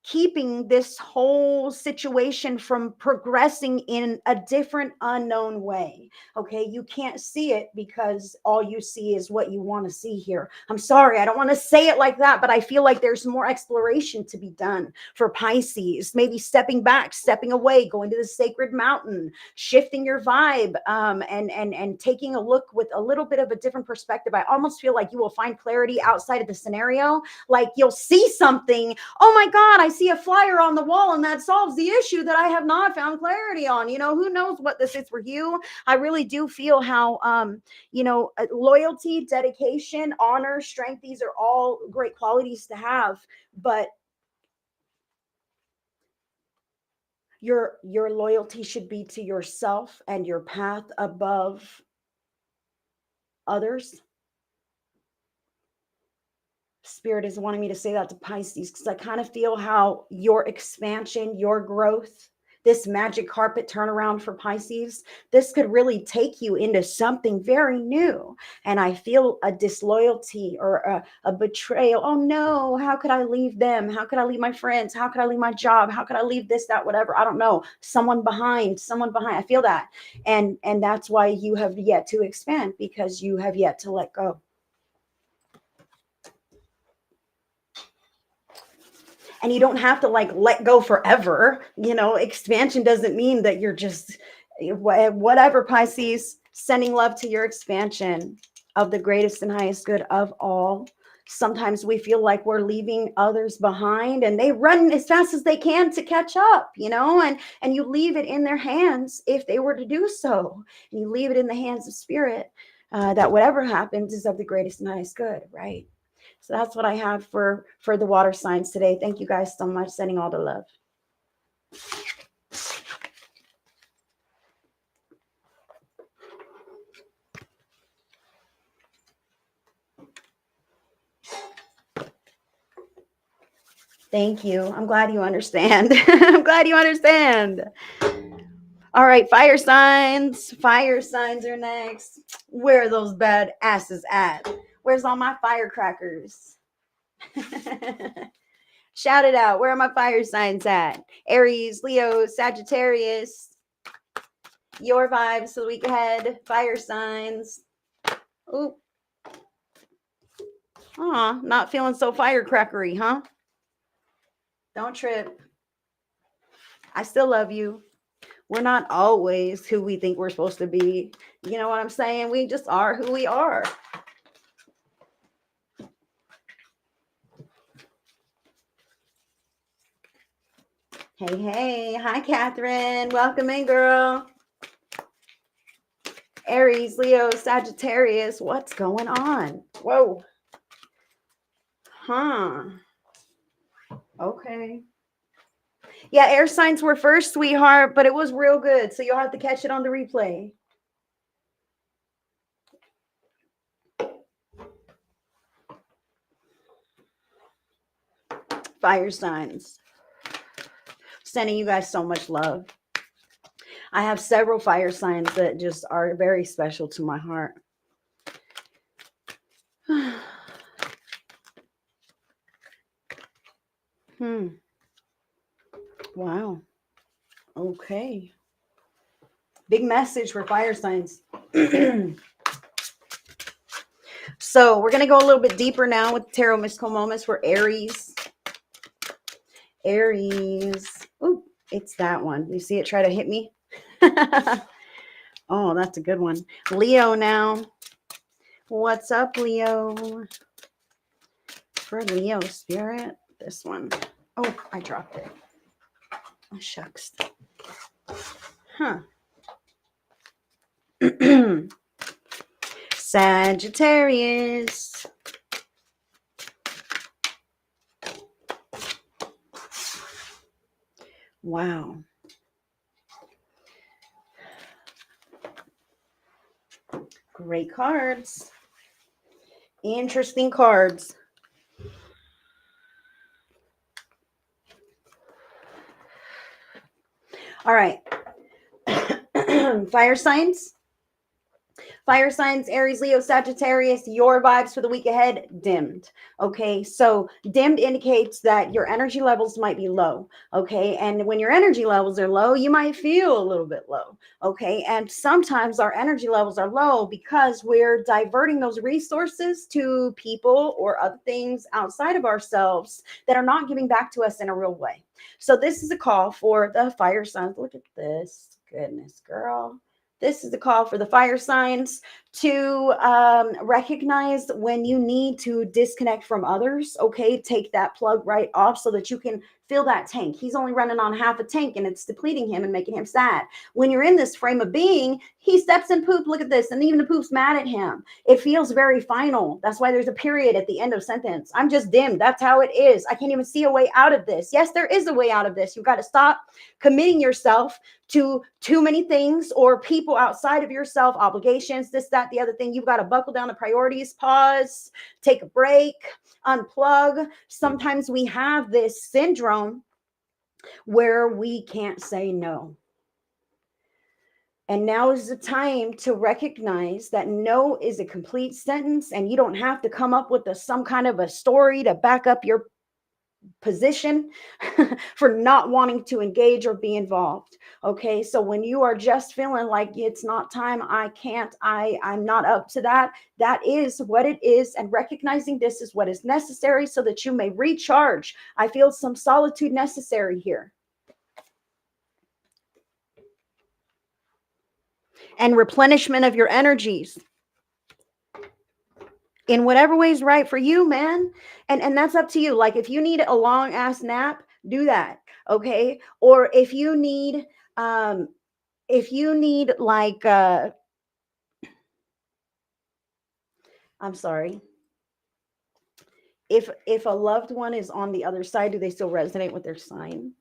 keeping this whole situation from progressing in a different unknown way. Okay, you can't see it because all you see is what you want to see here. I'm sorry, I don't want to say it like that, but I feel like there's more exploration to be done for Pisces. Maybe stepping back, stepping away, going to the sacred mountain, shifting your vibe, and taking a look with a little bit of a different perspective. I almost feel like you will find clarity outside of the scenario. Like you'll see something, oh my God, I see a flyer on the wall, and that solves the issue that I have not found clarity on. Who knows what this is for you? I really do feel how, loyalty, dedication, honor, strength, these are all great qualities to have, but your loyalty should be to yourself and your path above others. Spirit is wanting me to say that to Pisces because I kind of feel how your expansion, your growth, this magic carpet turnaround for Pisces, this could really take you into something very new. And I feel a disloyalty or a betrayal. Oh no, how could I leave them? How could I leave my friends? How could I leave my job? How could I leave this, that, whatever? I don't know. Someone behind. I feel that. And that's why you have yet to expand, because you have yet to let go. And you don't have to like let go forever. Expansion doesn't mean that you're just whatever. Pisces, sending love to your expansion of the greatest and highest good of all. Sometimes we feel like we're leaving others behind, and they run as fast as they can to catch up, and you leave it in their hands if they were to do so. And you leave it in the hands of spirit, that whatever happens is of the greatest and highest good, right? So that's what I have for the water signs today. Thank you guys so much. Sending all the love. Thank you. I'm glad you understand. I'm glad you understand. All right, fire signs. Fire signs are next. Where are those bad asses at? Where's all my firecrackers? Shout it out. Where are my fire signs at? Aries, Leo, Sagittarius. Your vibes for the week ahead. Fire signs. Ooh. Aw, not feeling so firecrackery, huh? Don't trip. I still love you. We're not always who we think we're supposed to be. You know what I'm saying? We just are who we are. Hey, hey. Hi, Catherine. Welcome in, girl. Aries, Leo, Sagittarius. What's going on? Whoa. Huh. Okay. Yeah, air signs were first, sweetheart, but it was real good. So you'll have to catch it on the replay. Fire signs. Sending you guys so much love. I have several fire signs that just are very special to my heart. Wow. Okay. Big message for fire signs. So we're going to go a little bit deeper now with Tarot Mystical Moments for Aries. Aries. Ooh, it's that one. You see it try to hit me? Oh, that's a good one. Leo now. What's up, Leo? For Leo spirit, this one. Oh, I dropped it. Oh, shucks. Huh. Sagittarius. Wow. Great cards. Interesting cards. All right. Fire signs. Fire signs, Aries, Leo, Sagittarius, your vibes for the week ahead, dimmed. Okay, so dimmed indicates that your energy levels might be low. Okay, and when your energy levels are low, you might feel a little bit low. Okay, and sometimes our energy levels are low because we're diverting those resources to people or other things outside of ourselves that are not giving back to us in a real way. So this is a call for the fire signs. Look at this. Goodness, girl. This is the call for the fire signs to recognize when you need to disconnect from others. Okay, take that plug right off so that you can fill that tank. He's only running on half a tank and it's depleting him and making him sad. When you're in this frame of being, he steps in poop. Look at this. And even the poop's mad at him. It feels very final. That's why there's a period at the end of sentence. I'm just dimmed. That's how it is. I can't even see a way out of this. Yes, there is a way out of this. You've got to stop committing yourself to too many things or people outside of yourself, obligations, this, that, the other thing. You've got to buckle down the priorities, pause, take a break, unplug. Sometimes we have this syndrome where we can't say no. And now is the time to recognize that no is a complete sentence, and you don't have to come up with some kind of a story to back up your position for not wanting to engage or be involved. Okay, so when you are just feeling like it's not time, I can't, I'm not up to that, that is what it is. And recognizing this is what is necessary so that you may recharge. I feel some solitude necessary here. And replenishment of your energies. in whatever way is right for you, man. And that's up to you. Like if you need a long ass nap, do that. Okay. Or um if you need like I'm sorry. If a loved one is on the other side, do they still resonate with their sign?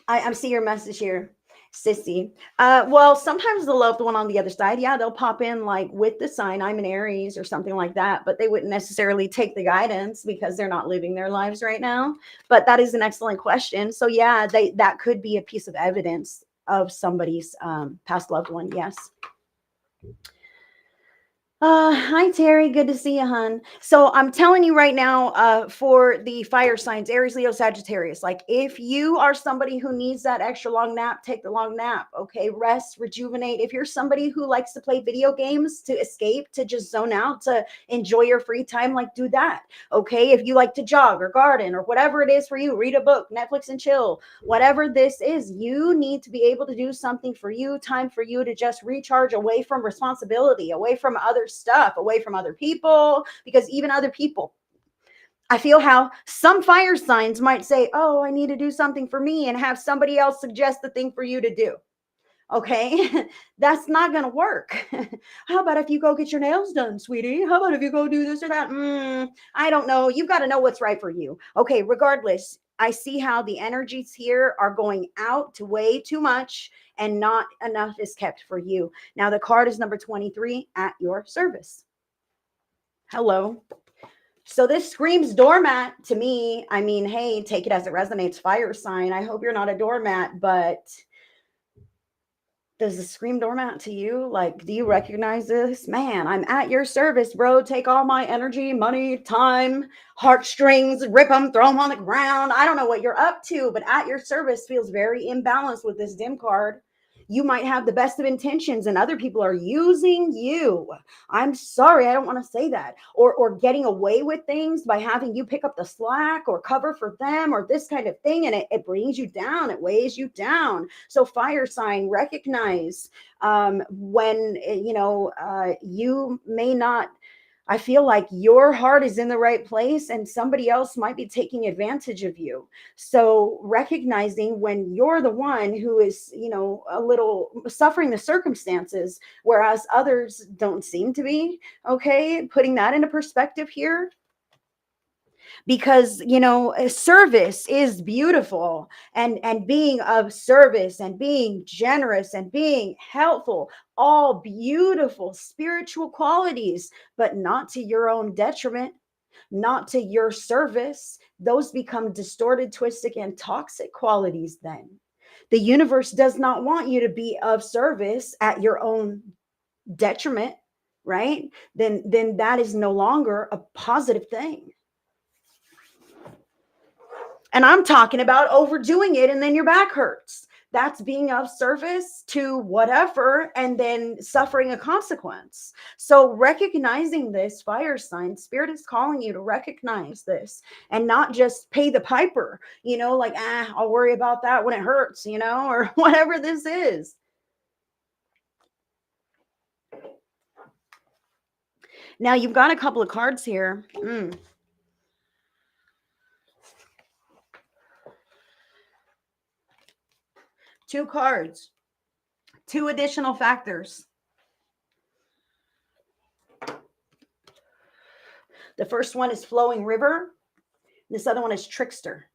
I see your message here, sissy. Well, sometimes the loved one on the other side, yeah, they'll pop in like with the sign, I'm an Aries or something like that, but they wouldn't necessarily take the guidance because they're not living their lives right now. But that is an excellent question. So yeah, that could be a piece of evidence of somebody's past loved one. Yes. Hi Terry, good to see you, hun. So I'm telling you right now, for the fire signs, Aries, Leo, Sagittarius, like if you are somebody who needs that extra long nap, take the long nap. Okay, rest, rejuvenate. If you're somebody who likes to play video games to escape, to just zone out, to enjoy your free time, like do that. Okay, if you like to jog or garden or whatever it is for you, read a book, Netflix and chill, whatever this is, you need to be able to do something for you, time for you to just recharge away from responsibility, away from other stuff, away from other people, because even other people, I feel how some fire signs might say, oh, I need to do something for me, and have somebody else suggest the thing for you to do. Okay, that's not going to work. How about if you go get your nails done, sweetie? How about if you go do this or that? I don't know. You've got to know what's right for you. Okay, regardless, I see how the energies here are going out to way too much and not enough is kept for you. Now, the card is number 23, at your service. Hello. So this screams doormat to me. I mean, hey, take it as it resonates, fire sign. I hope you're not a doormat, but does it scream doormat to you? Like, do you recognize this? Man, I'm at your service, bro. Take all my energy, money, time, heartstrings, rip them, throw them on the ground. I don't know what you're up to, but at your service feels very imbalanced with this dim card. You might have the best of intentions and other people are using you. I'm sorry, I don't want to say that. Or getting away with things by having you pick up the slack or cover for them or this kind of thing. And it brings you down. It weighs you down. So fire sign, recognize when, you may not, I feel like your heart is in the right place and somebody else might be taking advantage of you. So recognizing when you're the one who is, a little suffering the circumstances, whereas others don't seem to be. Okay. Putting that into perspective here, because service is beautiful, and being of service and being generous and being helpful, all beautiful spiritual qualities, but not to your own detriment, not to your service. Those become distorted, twisted, and toxic qualities. Then the universe does not want you to be of service at your own detriment, right? Then that is no longer a positive thing. And I'm talking about overdoing it and then your back hurts. That's being of service to whatever and then suffering a consequence. So recognizing this, fire sign, spirit is calling you to recognize this and not just pay the piper, like, I'll worry about that when it hurts, or whatever this is. Now you've got a couple of cards here. Two cards, two additional factors. The first one is flowing river. This other one is trickster.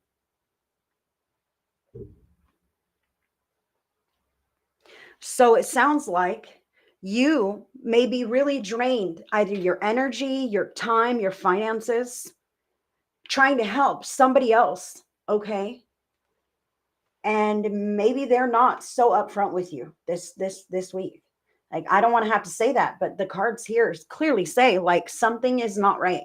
So it sounds like you may be really drained, either your energy, your time, your finances, trying to help somebody else. Okay. And maybe they're not so upfront with you this week. Like, I don't want to have to say that, but the cards here clearly say like something is not right.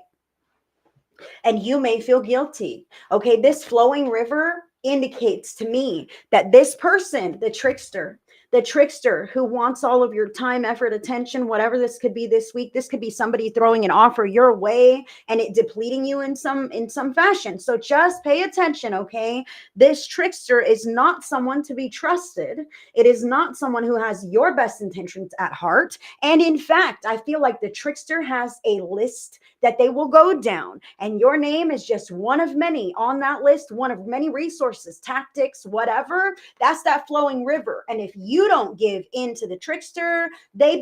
And you may feel guilty. Okay. This flowing river indicates to me that this person, the trickster, The trickster who wants all of your time, effort, attention, whatever this could be this week. This could be somebody throwing an offer your way and it depleting you in some fashion. So just pay attention, okay? This trickster is not someone to be trusted. It is not someone who has your best intentions at heart. And in fact, I feel like the trickster has a list that they will go down, and your name is just one of many on that list, one of many resources, tactics, whatever. That's that flowing river. And if you don't give in to the trickster, they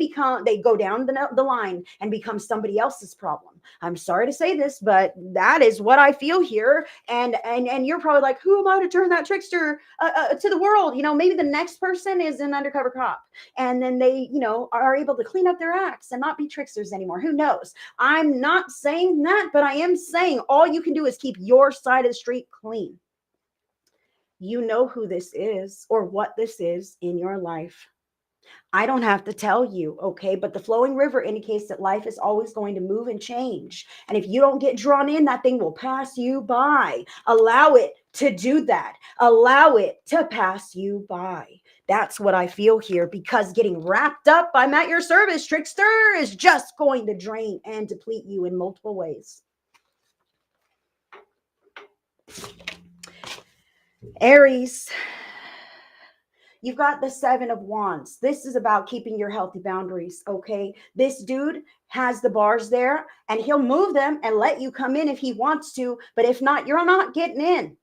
go down the line and become somebody else's problem. I'm sorry to say this, but that is what I feel here. And you're probably like, who am I to turn that trickster to the world? Maybe the next person is an undercover cop, and then they are able to clean up their acts and not be tricksters anymore. Who knows? I'm not saying that, but I am saying all you can do is keep your side of the street clean. You know who this is or what this is in your life. I don't have to tell you, okay? But the flowing river indicates that life is always going to move and change. And if you don't get drawn in, that thing will pass you by. Allow it to do that. Allow it to pass you by. That's what I feel here, because getting wrapped up, I'm at your service, trickster, is just going to drain and deplete you in multiple ways. Aries, you've got the 7 of Wands. This is about keeping your healthy boundaries, okay? This dude has the bars there, and he'll move them and let you come in if he wants to. But if not, you're not getting in,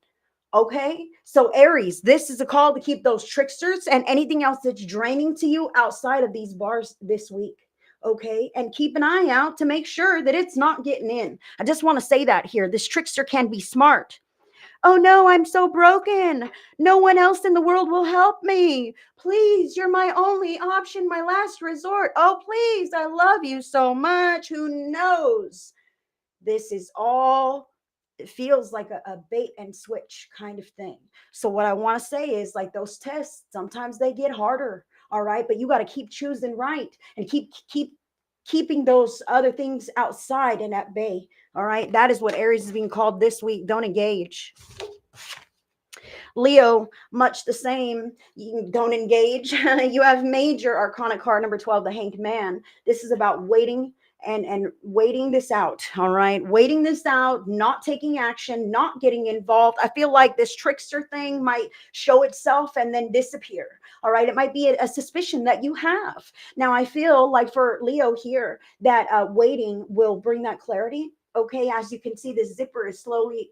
okay? So Aries, this is a call to keep those tricksters and anything else that's draining to you outside of these bars this week. Okay. And keep an eye out to make sure that it's not getting in. I just want to say that here. This trickster can be smart. Oh no, I'm so broken. No one else in the world will help me. Please, you're my only option, my last resort. Oh, please, I love you so much. Who knows? This is all, it feels like a bait and switch kind of thing. So what I want to say is, like, those tests, sometimes they get harder. All right. But you got to keep choosing right and keeping those other things outside and at bay. All right. That is what Aries is being called this week. Don't engage. Leo, much the same. You don't engage. You have major arcana card number 12, the Hanged Man. This is about waiting and waiting this out. All right. Waiting this out, not taking action, not getting involved. I feel like this trickster thing might show itself and then disappear. All right. It might be a suspicion that you have. Now, I feel like for Leo here that waiting will bring that clarity. Okay. As you can see, the zipper is slowly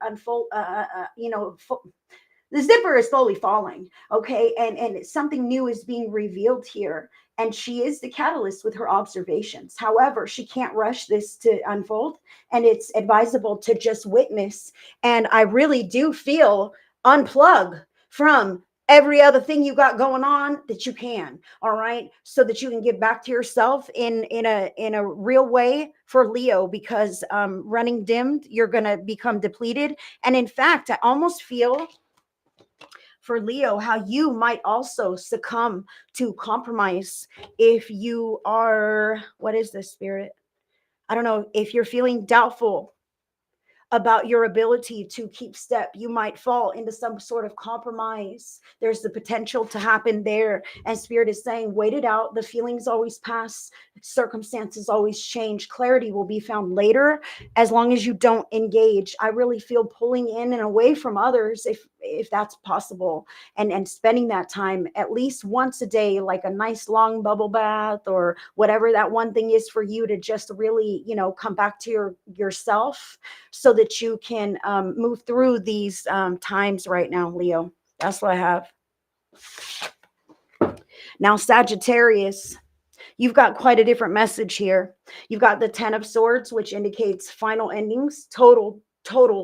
the zipper is slowly falling, okay? And something new is being revealed here. And she is the catalyst with her observations. However, she can't rush this to unfold. And it's advisable to just witness. And I really do feel unplug from every other thing you got going on that you can, all right? So that you can get back to yourself in a real way for Leo, because running dimmed, you're going to become depleted. And in fact, I almost feel for Leo how you might also succumb to compromise if you are, what is this, spirit? I don't know, if you're feeling doubtful about your ability to keep step, you might fall into some sort of compromise. There's the potential to happen there. And spirit is saying, wait it out. The feelings always pass. Circumstances always change. Clarity will be found later, as long as you don't engage. I really feel pulling in and away from others, if that's possible, and spending that time at least once a day, like a nice long bubble bath or whatever that one thing is for you, to just really, come back to yourself, so that you can move through these times right now, Leo. That's what I have. Now, Sagittarius, you've got quite a different message here. You've got the 10 of Swords, which indicates final endings, total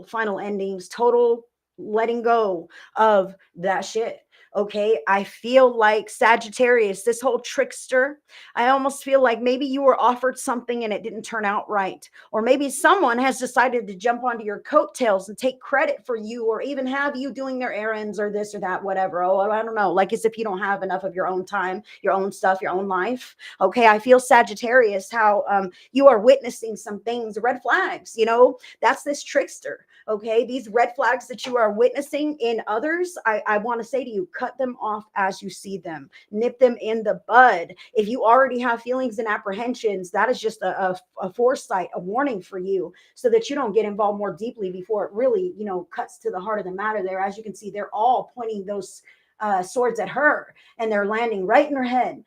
final endings, total letting go of that shit. Okay. I feel like Sagittarius, this whole trickster, I almost feel like maybe you were offered something and it didn't turn out right. Or maybe someone has decided to jump onto your coattails and take credit for you, or even have you doing their errands or this or that, whatever. Oh, I don't know. Like, as if you don't have enough of your own time, your own stuff, your own life. Okay. I feel Sagittarius, how you are witnessing some things, red flags, that's this trickster. Okay. These red flags that you are witnessing in others, I want to say to you, cut them off as you see them, nip them in the bud. If you already have feelings and apprehensions, that is just a foresight, a warning for you so that you don't get involved more deeply before it really, cuts to the heart of the matter there. As you can see, they're all pointing those swords at her, and they're landing right in her head.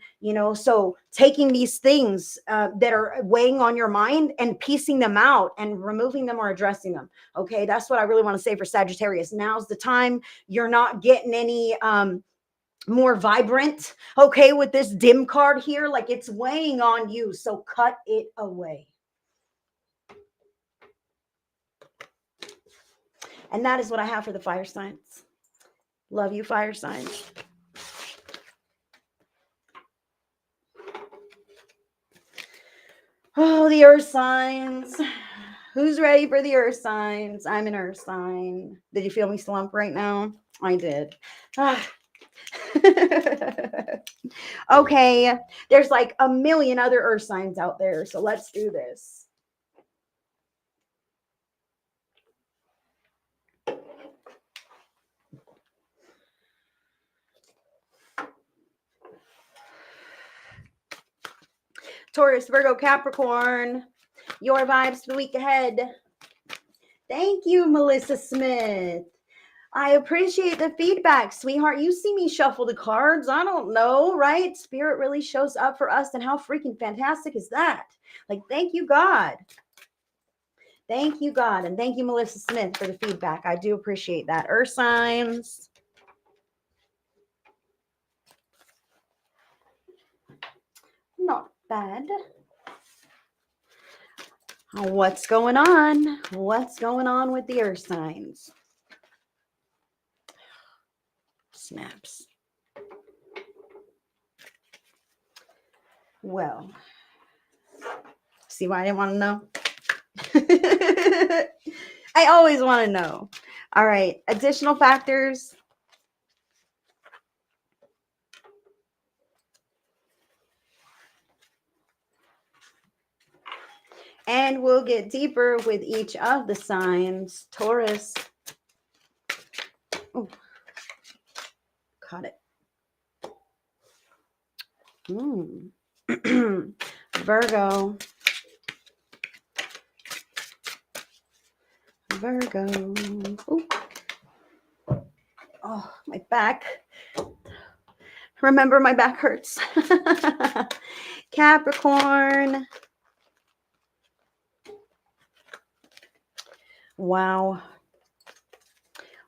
So taking these things that are weighing on your mind and piecing them out and removing them or addressing them. Okay, that's what I really want to say for Sagittarius. Now's the time. You're not getting any more vibrant, okay, with this dim card here. Like, it's weighing on you, so cut it away. And that is what I have for the fire signs. Love you, fire signs. Oh, the earth signs. Who's ready for the earth signs? I'm an earth sign. Did you feel me slump right now? I did. Okay. There's like a million other earth signs out there. So let's do this. Taurus, Virgo, Capricorn, your vibes for the week ahead. Thank you, Melissa Smith. I appreciate the feedback, sweetheart. You see me shuffle the cards. I don't know, right? Spirit really shows up for us, and how freaking fantastic is that? Like, thank you, God. Thank you, God. And thank you, Melissa Smith, for the feedback. I do appreciate that. Earth signs. Not bad. What's going on? What's going on with the earth signs? Snaps. Well, see why I didn't want to know? I always want to know. All right. Additional factors. And we'll get deeper with each of the signs. Taurus. Oh, caught it. Virgo. Virgo. Ooh. Oh, my back. Remember, my back hurts. Capricorn. Wow.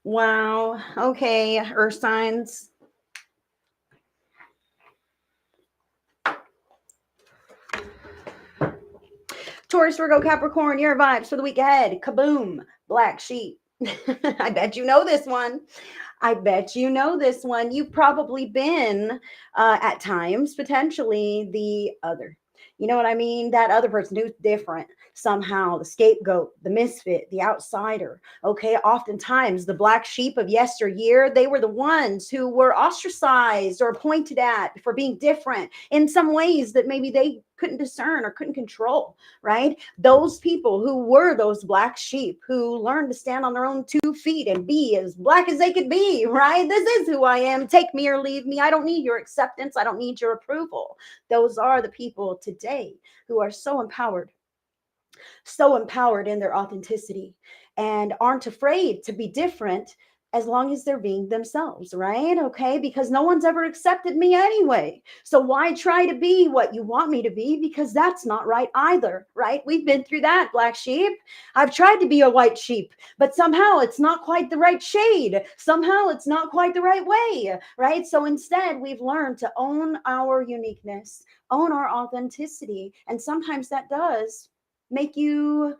Wow. Okay, earth signs. Taurus, Virgo, Capricorn, your vibes for the week ahead. Kaboom. Black sheep. I bet you know this one. I bet you know this one. You've probably been at times potentially the other. You know what I mean? That other person who's different somehow, the scapegoat, the misfit, the outsider. Okay. Oftentimes the black sheep of yesteryear, they were the ones who were ostracized or pointed at for being different in some ways that maybe they couldn't discern or couldn't control, right? Those people who were those black sheep who learned to stand on their own 2 feet and be as black as they could be, right? This is who I am. Take me or leave me. I don't need your acceptance. I don't need your approval. Those are the people today who are so empowered in their authenticity and aren't afraid to be different as long as they're being themselves, right? Okay, because no one's ever accepted me anyway. So why try to be what you want me to be? Because that's not right either, right? We've been through that, black sheep. I've tried to be a white sheep, but somehow it's not quite the right shade. Somehow it's not quite the right way, right? So instead, we've learned to own our uniqueness, own our authenticity. And sometimes that does make you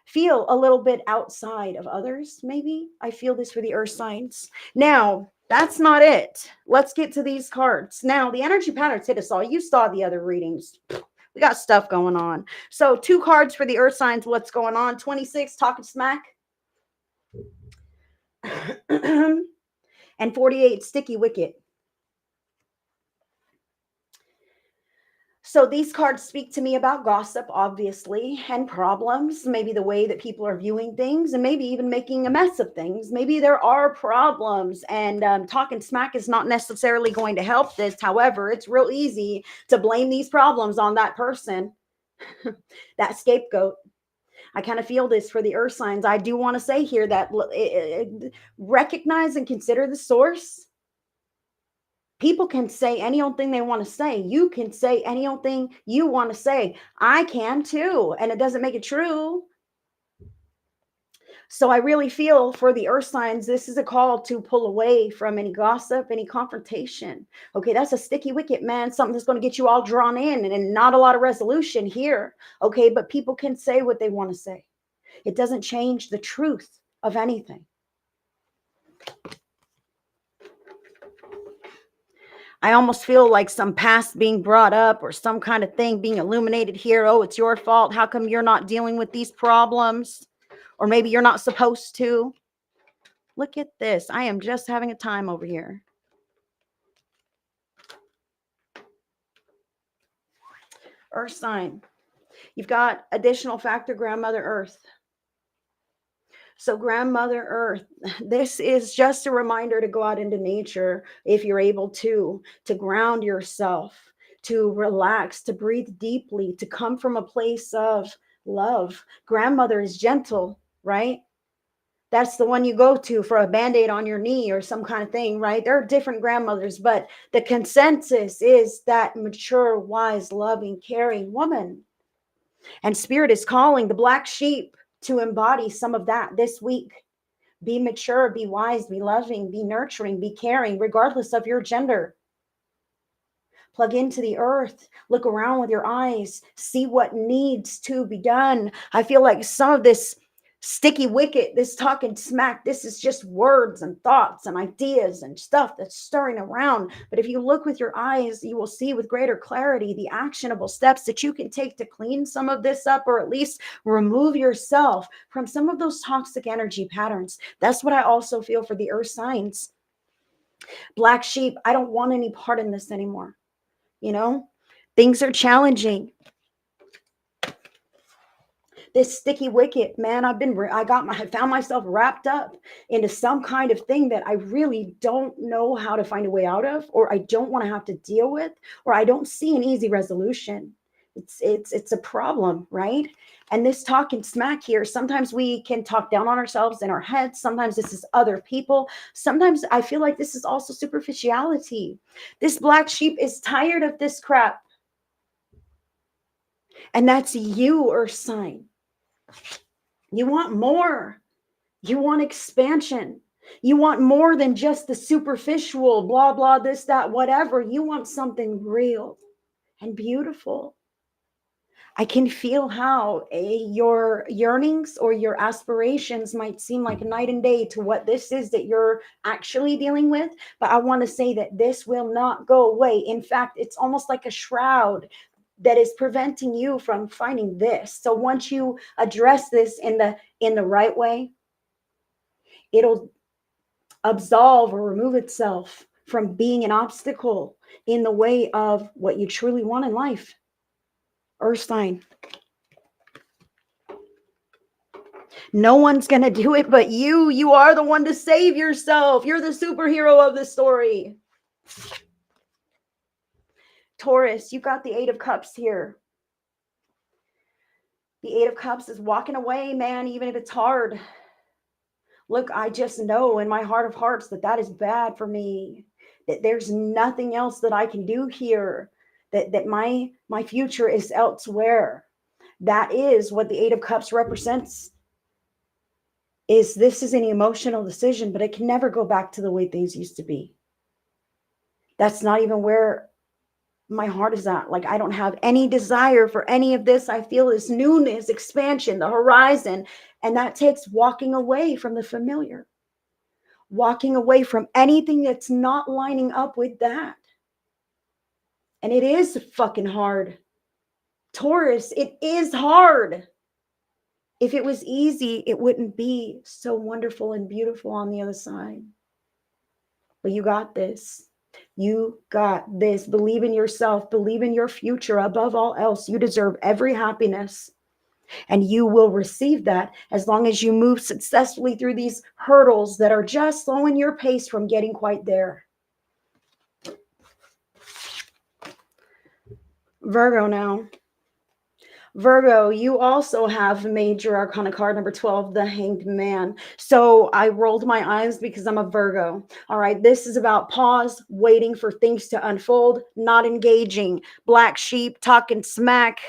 feel a little bit outside of others, maybe. I feel this for the earth signs. Now, that's not it. Let's get to these cards. Now, the energy patterns hit us all. You saw the other readings. We got stuff going on. So 2 cards for the earth signs. What's going on? 26, talking smack. And 48, sticky wicket. So these cards speak to me about gossip, obviously, and problems, maybe the way that people are viewing things, and maybe even making a mess of things. Maybe there are problems, and talking smack is not necessarily going to help this. However, it's real easy to blame these problems on that person, that scapegoat. I kind of feel this for the earth signs. I do want to say here that recognize and consider the source. People can say any old thing they want to say. You can say any old thing you want to say. I can too. And it doesn't make it true. So I really feel for the earth signs, this is a call to pull away from any gossip, any confrontation. Okay, that's a sticky wicket, man. Something that's going to get you all drawn in and not a lot of resolution here. Okay, but people can say what they want to say. It doesn't change the truth of anything. I almost feel like some past being brought up or some kind of thing being illuminated here. Oh, it's your fault. How come you're not dealing with these problems? Or maybe you're not supposed to. Look at this. I am just having a time over here. Earth sign. You've got additional factor, grandmother Earth. So grandmother earth, this is just a reminder to go out into nature if you're able to ground yourself, to relax, to breathe deeply, to come from a place of love. Grandmother is gentle, right? That's the one you go to for a band-aid on your knee or some kind of thing, right? There are different grandmothers, but the consensus is that mature, wise, loving, caring woman. And spirit is calling the black sheep to embody some of that this week. Be mature, be wise, be loving, be nurturing, be caring, regardless of your gender. Plug into the earth, look around with your eyes, see what needs to be done. I feel like some of this sticky wicket, this talking smack, this is just words and thoughts and ideas and stuff that's stirring around. But if you look with your eyes, you will see with greater clarity the actionable steps that you can take to clean some of this up, or at least remove yourself from some of those toxic energy patterns. That's what I also feel for the earth signs. Black sheep, I don't want any part in this anymore. You know, things are challenging. This sticky wicket, man, I found myself wrapped up into some kind of thing that I really don't know how to find a way out of, or I don't want to have to deal with, or I don't see an easy resolution. It's a problem, right? And this talking smack here, sometimes we can talk down on ourselves in our heads. Sometimes this is other people. Sometimes I feel like this is also superficiality. This black sheep is tired of this crap. And that's you, earth sign. You want more. You want expansion. You want more than just the superficial, blah, blah, this, that, whatever. You want something real and beautiful. I can feel how your yearnings or your aspirations might seem like night and day to what this is that you're actually dealing with. But I want to say that this will not go away. In fact, it's almost like a shroud that is preventing you from finding this. So once you address this in the right way, it'll absolve or remove itself from being an obstacle in the way of what you truly want in life. Earth sign. No one's going to do it but you. You are the one to save yourself. You're the superhero of the story. Taurus, you got the Eight of Cups here. The Eight of Cups is walking away, man, even if it's hard. Look, I just know in my heart of hearts that is bad for me. That there's nothing else that I can do here. That my future is elsewhere. That is what the Eight of Cups represents. This is an emotional decision, but it can never go back to the way things used to be. That's not even where my heart is at. Like, I don't have any desire for any of this. I feel this newness, expansion, the horizon. And that takes walking away from the familiar, walking away from anything that's not lining up with that. And it is fucking hard. Taurus, it is hard. If it was easy, it wouldn't be so wonderful and beautiful on the other side. But you got this. You got this. Believe in yourself. Believe in your future. Above all else, you deserve every happiness. And you will receive that as long as you move successfully through these hurdles that are just slowing your pace from getting quite there. Virgo now. Virgo, you also have major arcana card number 12, the Hanged Man. So I rolled my eyes because I'm a Virgo. All right, this is about pause, waiting for things to unfold, not engaging, black sheep, talking smack,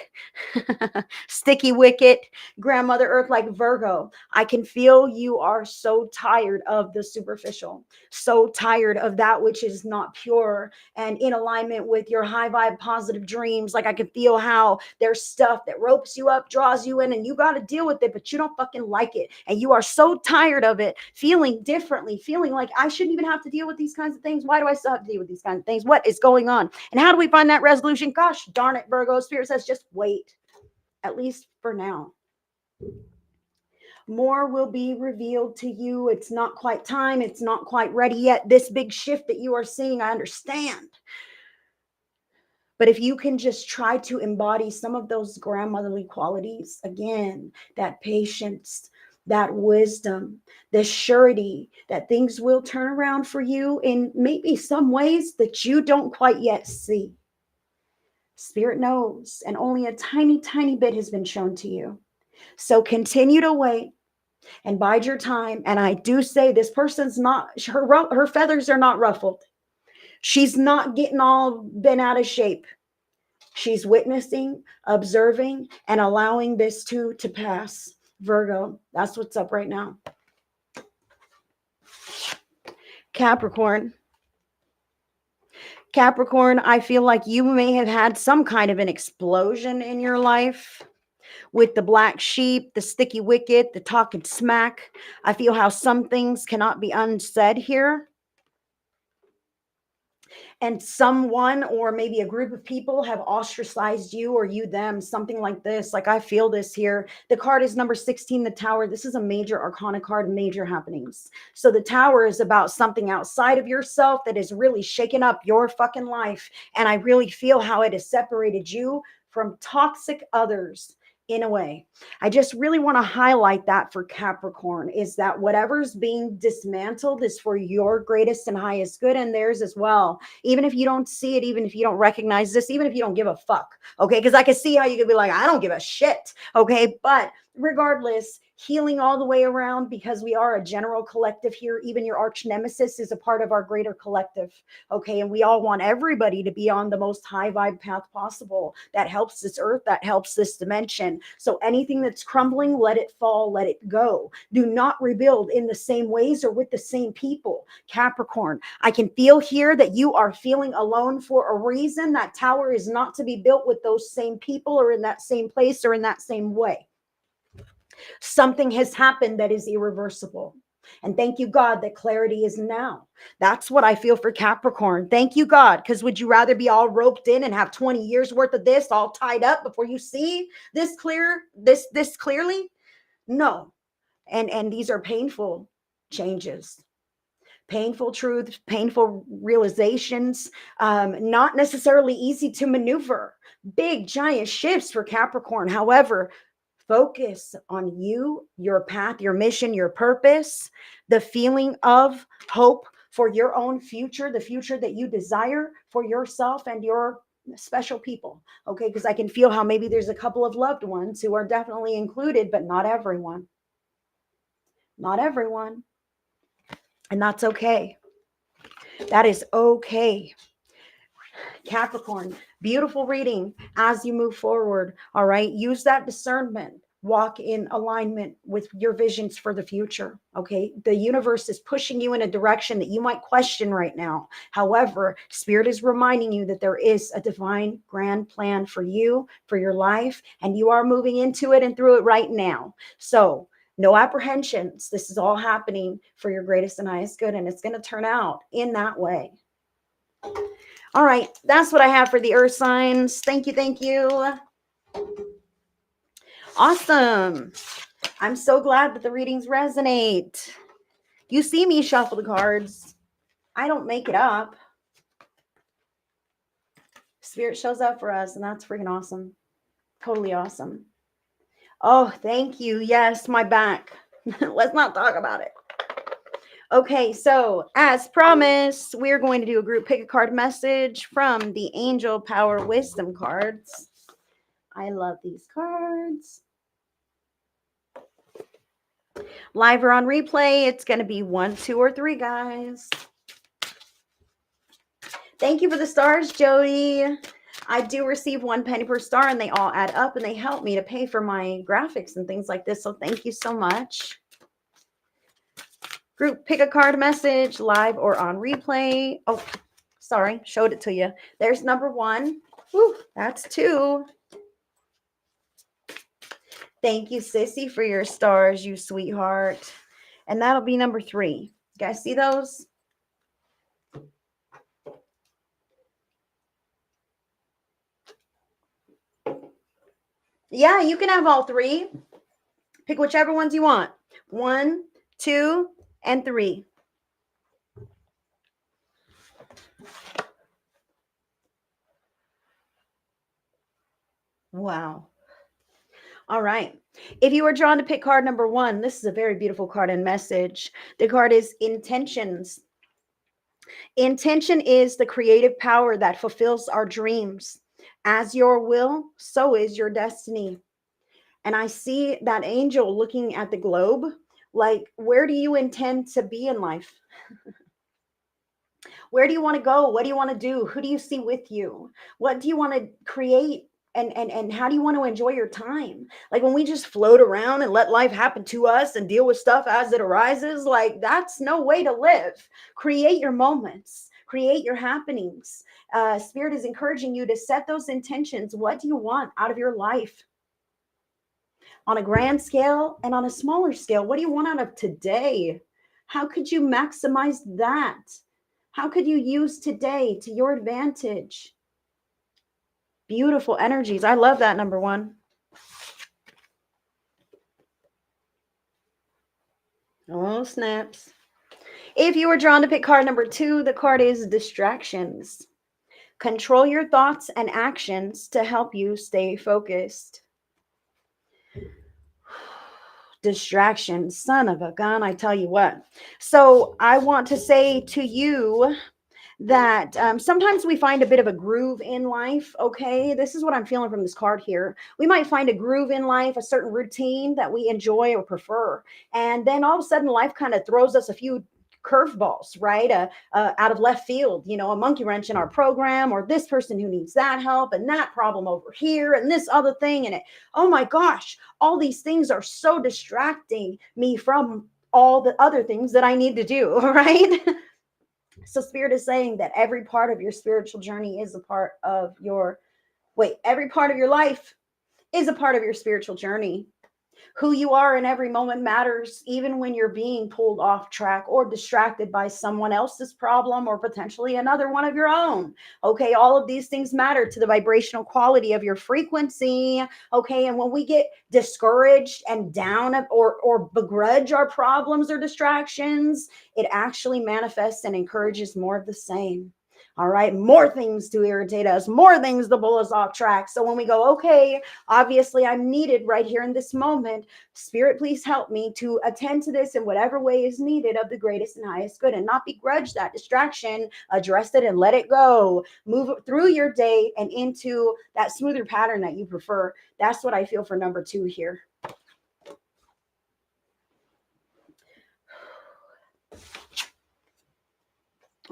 sticky wicket, grandmother earth like Virgo. I can feel you are so tired of the superficial, so tired of that which is not pure and in alignment with your high vibe positive dreams. Like I can feel how there's stuff that ropes you up, draws you in, and you got to deal with it, but you don't fucking like it. And you are so tired of it, feeling differently, feeling like I shouldn't even have to deal with these kinds of things. Why do I still have to deal with these kinds of things? What is going on? And how do we find that resolution? Gosh darn it, Virgo. Spirit says just wait, at least for now. More will be revealed to you. It's not quite time. It's not quite ready yet. This big shift that you are seeing, I understand. But if you can just try to embody some of those grandmotherly qualities, again, that patience, that wisdom, the surety that things will turn around for you in maybe some ways that you don't quite yet see. Spirit knows, and only a tiny, tiny bit has been shown to you. So continue to wait and bide your time. And I do say this person's not, her feathers are not ruffled. She's not getting all bent out of shape. She's witnessing, observing, and allowing this to pass. Virgo, that's what's up right now. Capricorn. Capricorn, I feel like you may have had some kind of an explosion in your life with the black sheep, the sticky wicket, the talking smack. I feel how some things cannot be unsaid here. And someone or maybe a group of people have ostracized you or you them, something like this. Like I feel this here. The card is number 16, the Tower. This is a major arcana card, major happenings. So the Tower is about something outside of yourself that is really shaking up your fucking life. And I really feel how it has separated you from toxic others. In a way, I just really want to highlight that for Capricorn is that whatever's being dismantled is for your greatest and highest good and theirs as well. Even if you don't see it, even if you don't recognize this, even if you don't give a fuck. Okay. Because I can see how you could be like, I don't give a shit. Okay. But regardless, healing all the way around because we are a general collective here. Even your arch nemesis is a part of our greater collective. Okay. And we all want everybody to be on the most high vibe path possible. That helps this earth, that helps this dimension. So anything that's crumbling, let it fall, let it go. Do not rebuild in the same ways or with the same people. Capricorn, I can feel here that you are feeling alone for a reason. That tower is not to be built with those same people or in that same place or in that same way. Something has happened that is irreversible. And thank you, God, that clarity is now. That's what I feel for Capricorn. Thank you, God, because would you rather be all roped in and have 20 years worth of this all tied up before you see this clearly? No. And these are painful changes. Painful truths, painful realizations, not necessarily easy to maneuver. Big, giant shifts for Capricorn. However, focus on you, your path, your mission, your purpose, the feeling of hope for your own future, the future that you desire for yourself and your special people. Okay, because I can feel how maybe there's a couple of loved ones who are definitely included, but not everyone. Not everyone. And that's okay. That is okay. Capricorn, beautiful reading as you move forward. All right. Use that discernment. Walk in alignment with your visions for the future. Okay. The universe is pushing you in a direction that you might question right now. However, Spirit is reminding you that there is a divine grand plan for you, for your life, and you are moving into it and through it right now. So no apprehensions. This is all happening for your greatest and highest good, and it's going to turn out in that way. All right, that's what I have for the earth signs. Thank you, thank you. Awesome. I'm so glad that the readings resonate. You see me shuffle the cards. I don't make it up. Spirit shows up for us, and that's freaking awesome. Totally awesome. Oh, thank you. Yes, my back. Let's not talk about it. Okay, so as promised, we're going to do a group pick a card message from the Angel Power Wisdom cards. I love these cards. Live or on replay, it's going to be 1, 2, or 3, guys. Thank you for the stars, Jody. I do receive 1 penny per star, and they all add up, and they help me to pay for my graphics and things like this. So thank you so much. Group pick a card message, live or on replay. Oh, sorry, showed it to you. There's number 1. Whew, that's 2. Thank you, Sissy, for your stars, you sweetheart. And that'll be number 3. You guys see those? Yeah, you can have all 3. Pick whichever ones you want. 1, 2, and 3. Wow. All right. If you were drawn to pick card number 1, this is a very beautiful card and message. The card is intentions. Intention is the creative power that fulfills our dreams. As your will, so is your destiny. And I see that angel looking at the globe, like, where do you intend to be in life? Where do you want to go? What do you want to do? Who do you see with you? What do you want to create? And how do you want to enjoy your time? Like, when we just float around and let life happen to us and deal with stuff as it arises, like, that's no way to live. Create your moments, create your happenings. Spirit is encouraging you to set those intentions. What do you want out of your life? On a grand scale and on a smaller scale, what do you want out of today? How could you maximize that? How could you use today to your advantage? Beautiful energies. I love that, number 1. Oh, snaps. If you were drawn to pick card number 2, the card is distractions. Control your thoughts and actions to help you stay focused. Distractions, son of a gun, I tell you what. So I want to say to you that sometimes we find a bit of a groove in life. Okay, this is what I'm feeling from this card here. We might find a groove in life, a certain routine that we enjoy or prefer, and then all of a sudden life kind of throws us a few curveballs, right? Out of left field, you know, a monkey wrench in our program, or this person who needs that help, and that problem over here, and this other thing, and it, oh my gosh, all these things are so distracting me from all the other things that I need to do, right? So Spirit is saying that every part of your spiritual journey is a part of your, every part of your life is a part of your spiritual journey. Who you are in every moment matters, even when you're being pulled off track or distracted by someone else's problem or potentially another one of your own. Okay, all of these things matter to the vibrational quality of your frequency. Okay, and when we get discouraged and down or begrudge our problems or distractions, it actually manifests and encourages more of the same. All right, more things to irritate us, more things to pull us off track. So when we go, okay, obviously I'm needed right here in this moment, Spirit, please help me to attend to this in whatever way is needed of the greatest and highest good, and not begrudge that distraction, address it and let it go. Move through your day and into that smoother pattern that you prefer. That's what I feel for number 2 here.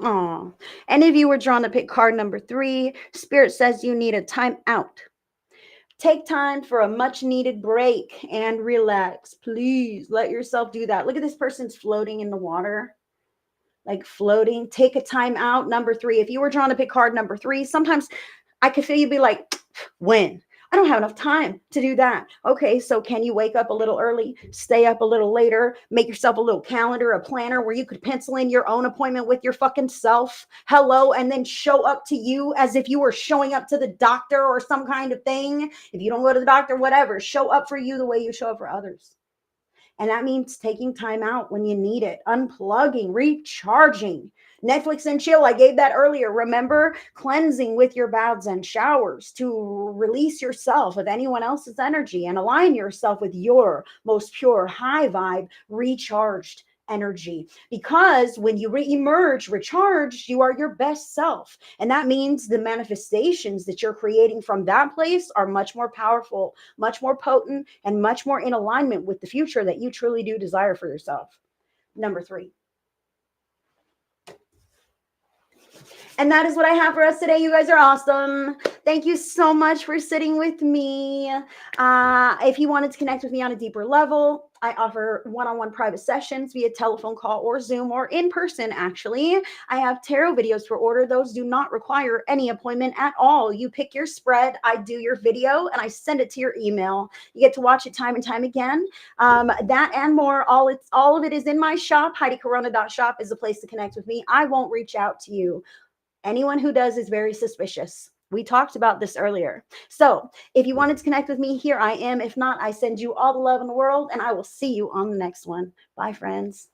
Oh, and if you were drawn to pick card number 3, Spirit says you need a time out. Take time for a much needed break and relax. Please let yourself do that. Look at this person's floating in the water, like floating. Take a time out. Number 3, if you were drawn to pick card number 3, sometimes I could feel you be like, when? I don't have enough time to do that. Okay, so can you wake up a little early, stay up a little later, make yourself a little calendar, a planner where you could pencil in your own appointment with your fucking self? Hello, and then show up to you as if you were showing up to the doctor or some kind of thing. If you don't go to the doctor, whatever, show up for you the way you show up for others. And that means taking time out when you need it, unplugging, recharging. Netflix and chill, I gave that earlier. Remember, cleansing with your baths and showers to release yourself of anyone else's energy and align yourself with your most pure, high vibe, recharged energy. Because when you emerge recharged, you are your best self. And that means the manifestations that you're creating from that place are much more powerful, much more potent, and much more in alignment with the future that you truly do desire for yourself. Number 3. And that is what I have for us today. You guys are awesome. Thank you so much for sitting with me. If you wanted to connect with me on a deeper level, I offer one-on-one private sessions via telephone call or Zoom or in person, actually. I have tarot videos for order. Those do not require any appointment at all. You pick your spread, I do your video, and I send it to your email. You get to watch it time and time again. That and more, all of it is in my shop. HeidiCorona.shop is a place to connect with me. I won't reach out to you. Anyone who does is very suspicious. We talked about this earlier. So if you wanted to connect with me, here I am. If not, I send you all the love in the world, and I will see you on the next one. Bye, friends.